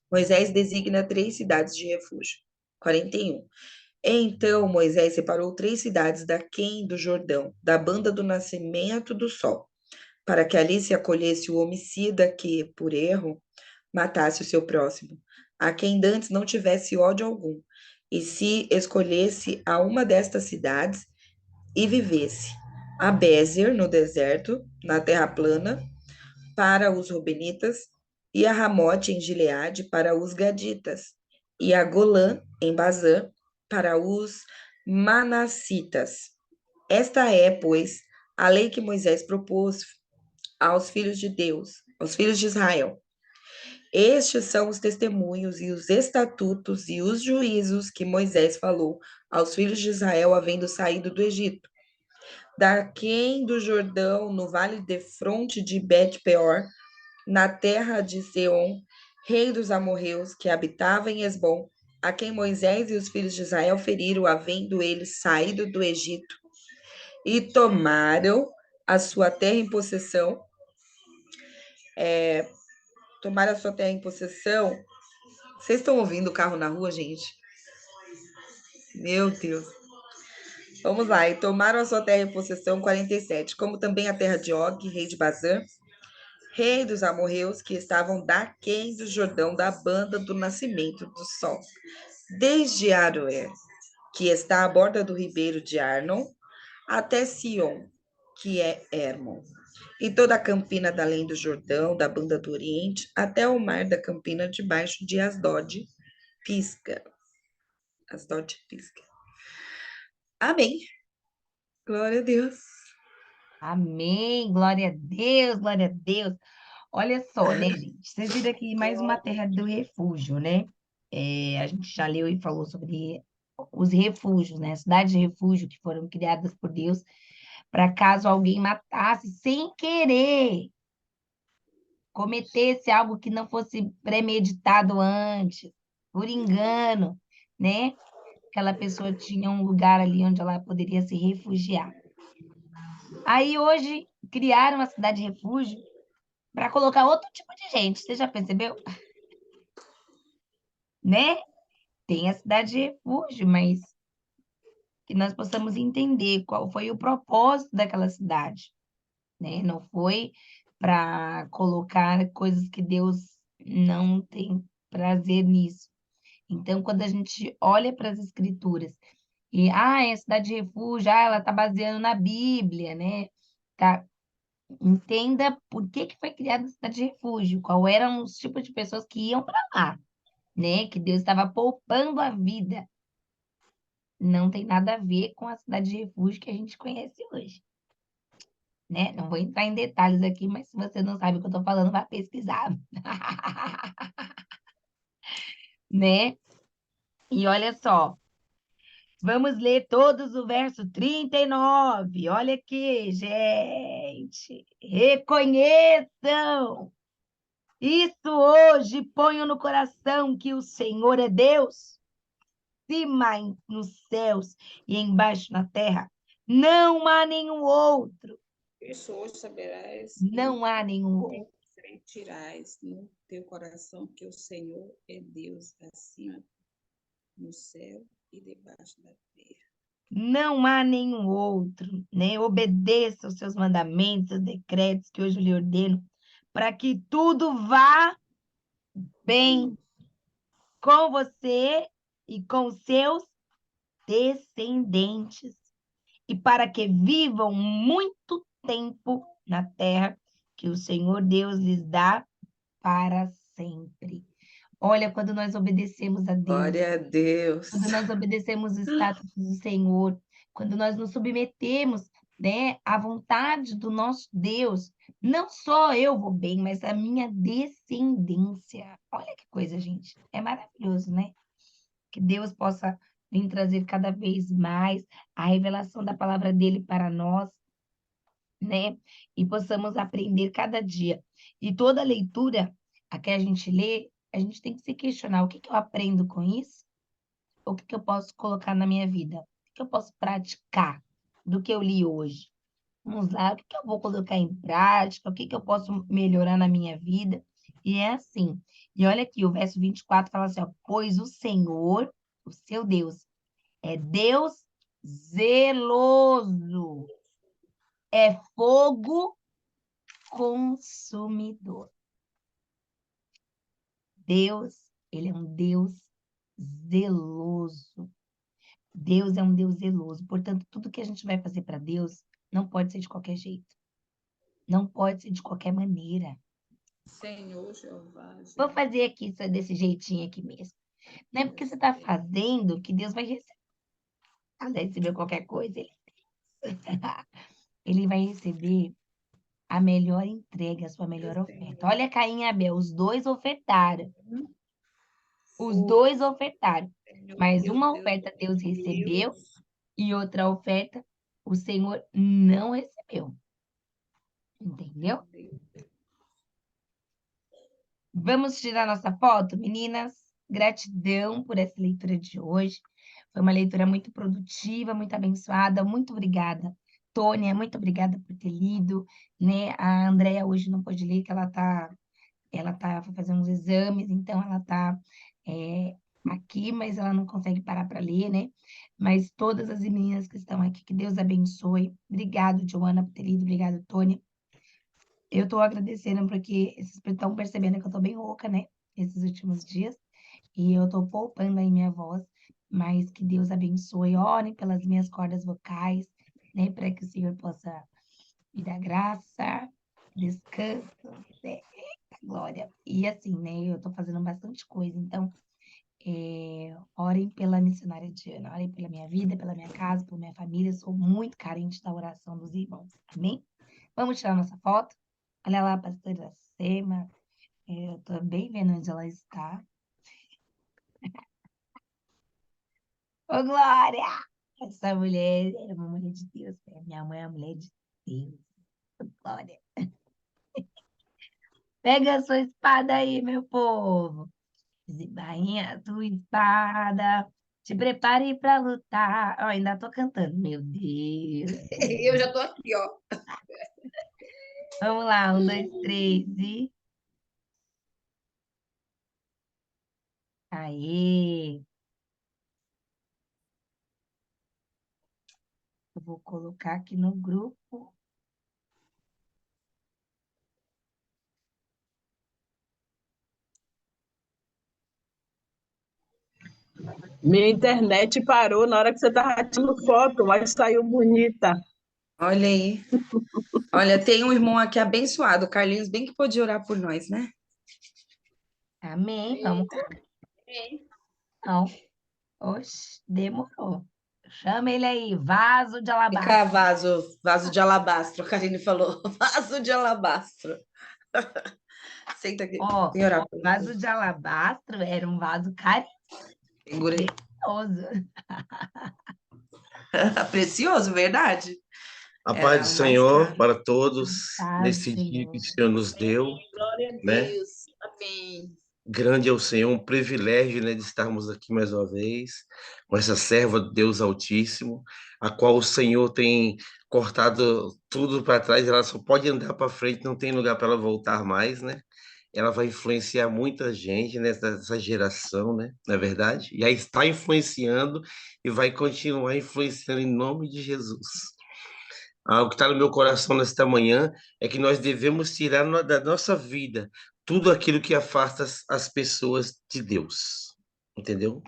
Moisés designa 3 cidades de refúgio. 41. Então Moisés separou 3 cidades daquém do Jordão, da banda do nascimento do sol, para que ali se acolhesse o homicida que, por erro, matasse o seu próximo, a quem dantes não tivesse ódio algum, e se escolhesse a uma destas cidades e vivesse. A Bézer, no deserto, na terra plana, para os Rubenitas, e a Ramote, em Gileade, para os Gaditas, e a Golã, em Bazã, para os Manassitas. Esta é, pois, a lei que Moisés propôs aos filhos de Deus, aos filhos de Israel. Estes são os testemunhos e os estatutos e os juízos que Moisés falou aos filhos de Israel, havendo saído do Egito. Daquém do Jordão, no vale de fronte de Bet-peor, na terra de Seom, rei dos amorreus, que habitava em Esbom, a quem Moisés e os filhos de Israel feriram, havendo eles saído do Egito, e tomaram a sua terra em possessão. Tomaram a sua terra em possessão. Vocês estão ouvindo o carro na rua, gente? Meu Deus. Vamos lá. E tomaram a sua terra em possessão, 47, como também a terra de Og, rei de Bazã, rei dos amorreus, que estavam daquém do Jordão, da banda do nascimento do sol, desde Aroer, que está à borda do ribeiro de Arnon, até Sion, que é Hermon, e toda a campina da além do Jordão, da banda do Oriente, até o mar da campina debaixo de Asdod, Pisga. Asdod, Pisga. Amém. Glória a Deus. Amém. Glória a Deus, glória a Deus. Olha só, né, gente? Vocês viram aqui mais uma terra do refúgio, né? A gente já leu e falou sobre os refúgios, né? Cidades de refúgio que foram criadas por Deus para caso alguém matasse sem querer, cometesse algo que não fosse premeditado antes, por engano, né? Aquela pessoa tinha um lugar ali onde ela poderia se refugiar. Aí hoje criaram a cidade de refúgio para colocar outro tipo de gente. Você já percebeu? Né? Tem a cidade de refúgio, mas que nós possamos entender qual foi o propósito daquela cidade, né? Não foi para colocar coisas que Deus não tem prazer nisso. Então, quando a gente olha para as escrituras e, é cidade de refúgio, ela está baseando na Bíblia, né? Tá? Entenda por que foi criada a cidade de refúgio, qual eram os tipos de pessoas que iam para lá, né? Que Deus estava poupando a vida. Não tem nada a ver com a cidade de refúgio que a gente conhece hoje, né? Não vou entrar em detalhes aqui, mas se você não sabe o que eu estou falando, vai pesquisar. Né? E olha só, vamos ler todos o verso 39. Olha aqui, gente. Reconheçam isso hoje, ponham no coração que o Senhor é Deus, cima nos céus e embaixo na terra. Não há nenhum outro. Isso hoje saberás Não há nenhum outro. tirais no teu coração que o Senhor é Deus acima no céu e debaixo da terra. Não há nenhum outro, né? Obedeça os seus mandamentos, os decretos que hoje eu lhe ordeno, para que tudo vá bem com você e com seus descendentes, e para que vivam muito tempo na terra que o Senhor Deus lhes dá para sempre. Olha, quando nós obedecemos a Deus, Glória a Deus. quando nós obedecemos os estatutos do Senhor, quando nós nos submetemos, né, à vontade do nosso Deus, não só eu vou bem, mas a minha descendência. Olha que coisa, gente. É maravilhoso, né? Que Deus possa vir trazer cada vez mais a revelação da palavra dele para nós, né? E possamos aprender cada dia. E toda leitura a que a gente lê, a gente tem que se questionar: o que eu aprendo com isso? O que eu posso colocar na minha vida? O que eu posso praticar do que eu li hoje? Vamos lá, o que eu vou colocar em prática? O que eu posso melhorar na minha vida? E é assim. E olha aqui, o verso 24 fala assim, ó, pois o Senhor, o seu Deus, é Deus zeloso, é fogo consumidor. Deus, ele é um Deus zeloso. Deus é um Deus zeloso. Portanto, tudo que a gente vai fazer para Deus não pode ser de qualquer jeito. Não pode ser de qualquer maneira. Senhor Jeová. Vou fazer aqui isso desse jeitinho aqui mesmo. Não é porque você está fazendo que Deus vai receber. Vai receber qualquer coisa. Ele vai receber a melhor entrega, a sua melhor oferta. Olha Caim e Abel, os dois ofertaram. Os dois ofertaram. Mas uma oferta Deus recebeu e outra oferta o Senhor não recebeu. Entendeu? Vamos tirar nossa foto, meninas? Gratidão por essa leitura de hoje. Foi uma leitura muito produtiva, muito abençoada. Muito obrigada, Tônia. Muito obrigada por ter lido, né? A Andréia hoje não pôde ler, que ela tá fazendo uns exames, então ela tá aqui, mas ela não consegue parar para ler, né? Mas todas as meninas que estão aqui, que Deus abençoe. Obrigado, Joana, por ter lido. Obrigado, Tônia. eu tô agradecendo porque vocês estão percebendo que eu tô bem rouca, né? Esses últimos dias. E eu tô poupando aí minha voz, mas que Deus abençoe. Orem pelas minhas cordas vocais, né? Para que o Senhor possa me dar graça, descanso, né? Eita, glória. E assim, né? Eu tô fazendo bastante coisa, então, orem pela missionária Diana, orem pela minha vida, pela minha casa, pela minha família. Eu sou muito carente da oração dos irmãos. Amém? Vamos tirar nossa foto? Olha lá a pastora Iracema. Eu tô bem vendo onde ela está. Ô, Glória! Essa mulher era uma mulher de Deus, né? Minha mãe é uma mulher de Deus. Ô, Glória! Pega a sua espada aí, meu povo. Desembainha a tua espada. Te prepare para lutar. Ó, ainda tô cantando. Meu Deus. Eu já tô aqui, ó. Vamos lá, 1, 2, 3 e... Aê! Eu vou colocar aqui no grupo. Minha internet parou na hora que você estava tirando foto, mas saiu bonita. Olha aí. Olha, tem um irmão aqui abençoado, o Carlinhos, bem que pôde orar por nós, né? Amém. Vamos. Não. Oxe, demorou. Chama ele aí, vaso de Vem cá, alabastro. vaso de alabastro, a Karine falou, vaso de alabastro. Senta aqui, Ó, vem orar por vaso de alabastro era um vaso carinhoso. nós. Precioso, verdade? A Era paz do o mais Senhor caro. para todos, Paz, nesse dia que o Senhor. Senhor nos deu, Glória a né? Deus. Amém. Grande é o Senhor, um privilégio, né, de estarmos aqui mais uma vez, com essa serva do Deus Altíssimo, a qual o Senhor tem cortado tudo para trás, ela só pode andar para frente, não tem lugar para ela voltar mais, né? Ela vai influenciar muita gente nessa geração, né? Não é verdade? E aí está influenciando e vai continuar influenciando em nome de Jesus. O que está no meu coração nesta manhã é que nós devemos tirar da nossa vida tudo aquilo que afasta as pessoas de Deus, entendeu?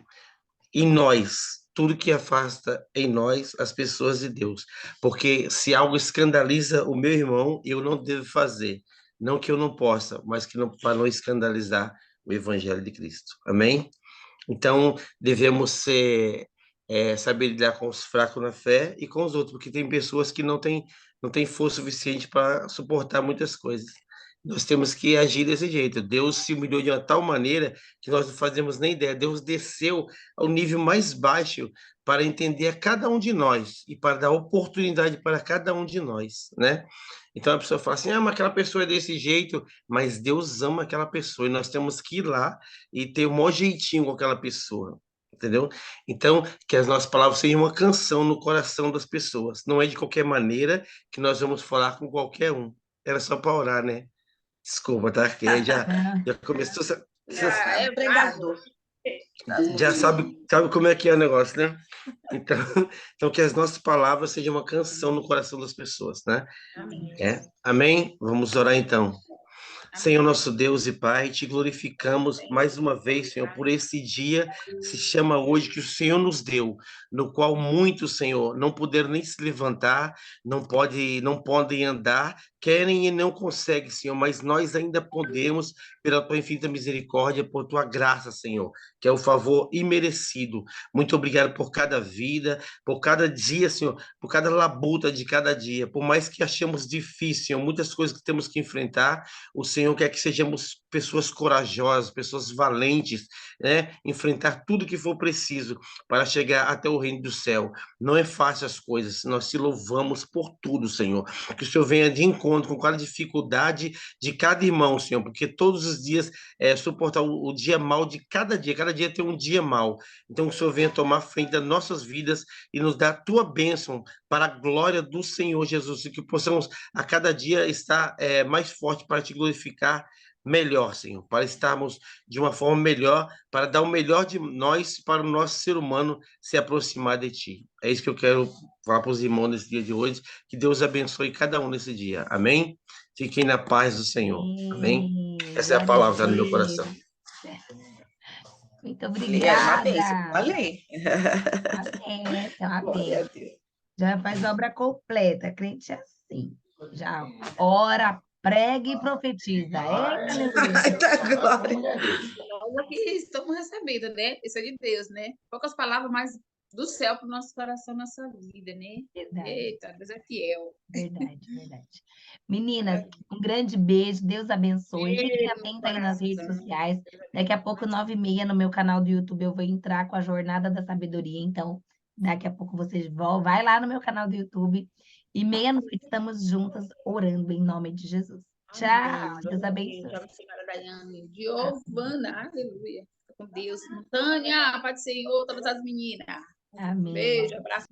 Em nós, tudo que afasta em nós as pessoas de Deus. Porque se algo escandaliza o meu irmão, eu não devo fazer. Não que eu não possa, mas que não, para não escandalizar o Evangelho de Cristo. Amém? Então, devemos saber lidar com os fracos na fé e com os outros, porque tem pessoas que não têm força suficiente para suportar muitas coisas. Nós temos que agir desse jeito. Deus se humilhou de uma tal maneira que nós não fazemos nem ideia. Deus desceu ao nível mais baixo para entender a cada um de nós e para dar oportunidade para cada um de nós, né? Então a pessoa fala assim: mas aquela pessoa é desse jeito, mas Deus ama aquela pessoa e nós temos que ir lá e ter um maior jeitinho com aquela pessoa, entendeu? Então, que as nossas palavras sejam uma canção no coração das pessoas. Não é de qualquer maneira que nós vamos falar com qualquer um. Era só para orar, né? Desculpa, tá? Que aí já começou. É Pregador. Já sabe como é que é o negócio, né? Então, então que as nossas palavras sejam uma canção no coração das pessoas, né? Amém. Amém? Vamos orar então. Senhor nosso Deus e Pai, te glorificamos mais uma vez, Senhor, por esse dia que se chama hoje, que o Senhor nos deu, no qual muitos, Senhor, não puderam nem se levantar, não podem andar, querem e não conseguem, Senhor, mas nós ainda podemos, pela tua infinita misericórdia, por tua graça, Senhor, que é o favor imerecido. Muito obrigado por cada vida, por cada dia, Senhor, por cada labuta de cada dia, por mais que achemos difícil, Senhor, muitas coisas que temos que enfrentar, o Senhor quer que sejamos pessoas corajosas, pessoas valentes, né? Enfrentar tudo que for preciso para chegar até o reino do céu. Não é fácil as coisas, nós te louvamos por tudo, Senhor. Que o Senhor venha de encontro com cada dificuldade de cada irmão, Senhor, porque todos os dias suportar o dia mal de cada dia tem um dia mal. Então, que o Senhor venha tomar frente das nossas vidas e nos dar a tua bênção para a glória do Senhor Jesus, e que possamos a cada dia estar mais forte para te glorificar melhor, Senhor, para estarmos de uma forma melhor, para dar o melhor de nós para o nosso ser humano se aproximar de Ti. É isso que eu quero falar para os irmãos nesse dia de hoje. Que Deus abençoe cada um nesse dia. Amém? Fiquem na paz do Senhor. Amém? Essa é a Glória a palavra que está no meu Deus. coração. Muito É uma obrigada. bênção. Falei. Amém, essa é uma Glória a bênção. Deus. Já faz obra completa, crente é assim. Já ora, prega e profetiza. Eita, aleluia. Eita, glória. Nós aqui estamos recebendo, né? Isso é de Deus, né? Poucas palavras, mas do céu para o nosso coração, nossa vida, né? Verdade, Eita, Deus é fiel. verdade. Meninas, um grande beijo, Deus abençoe. Fiquem atentas aí nas redes sociais. Daqui a pouco, 9h30, no meu canal do YouTube, eu vou entrar com a Jornada da Sabedoria. Então, daqui a pouco vocês vão. Vai lá no meu canal do YouTube. E meia-noite estamos juntas orando em nome de Jesus. Tchau, Deus abençoe. Tchau, senhora Daiane. Giovana, aleluia. Fica com Deus. Tânia, Pai do Senhor, todas as meninas. Amém. Beijo, abraço.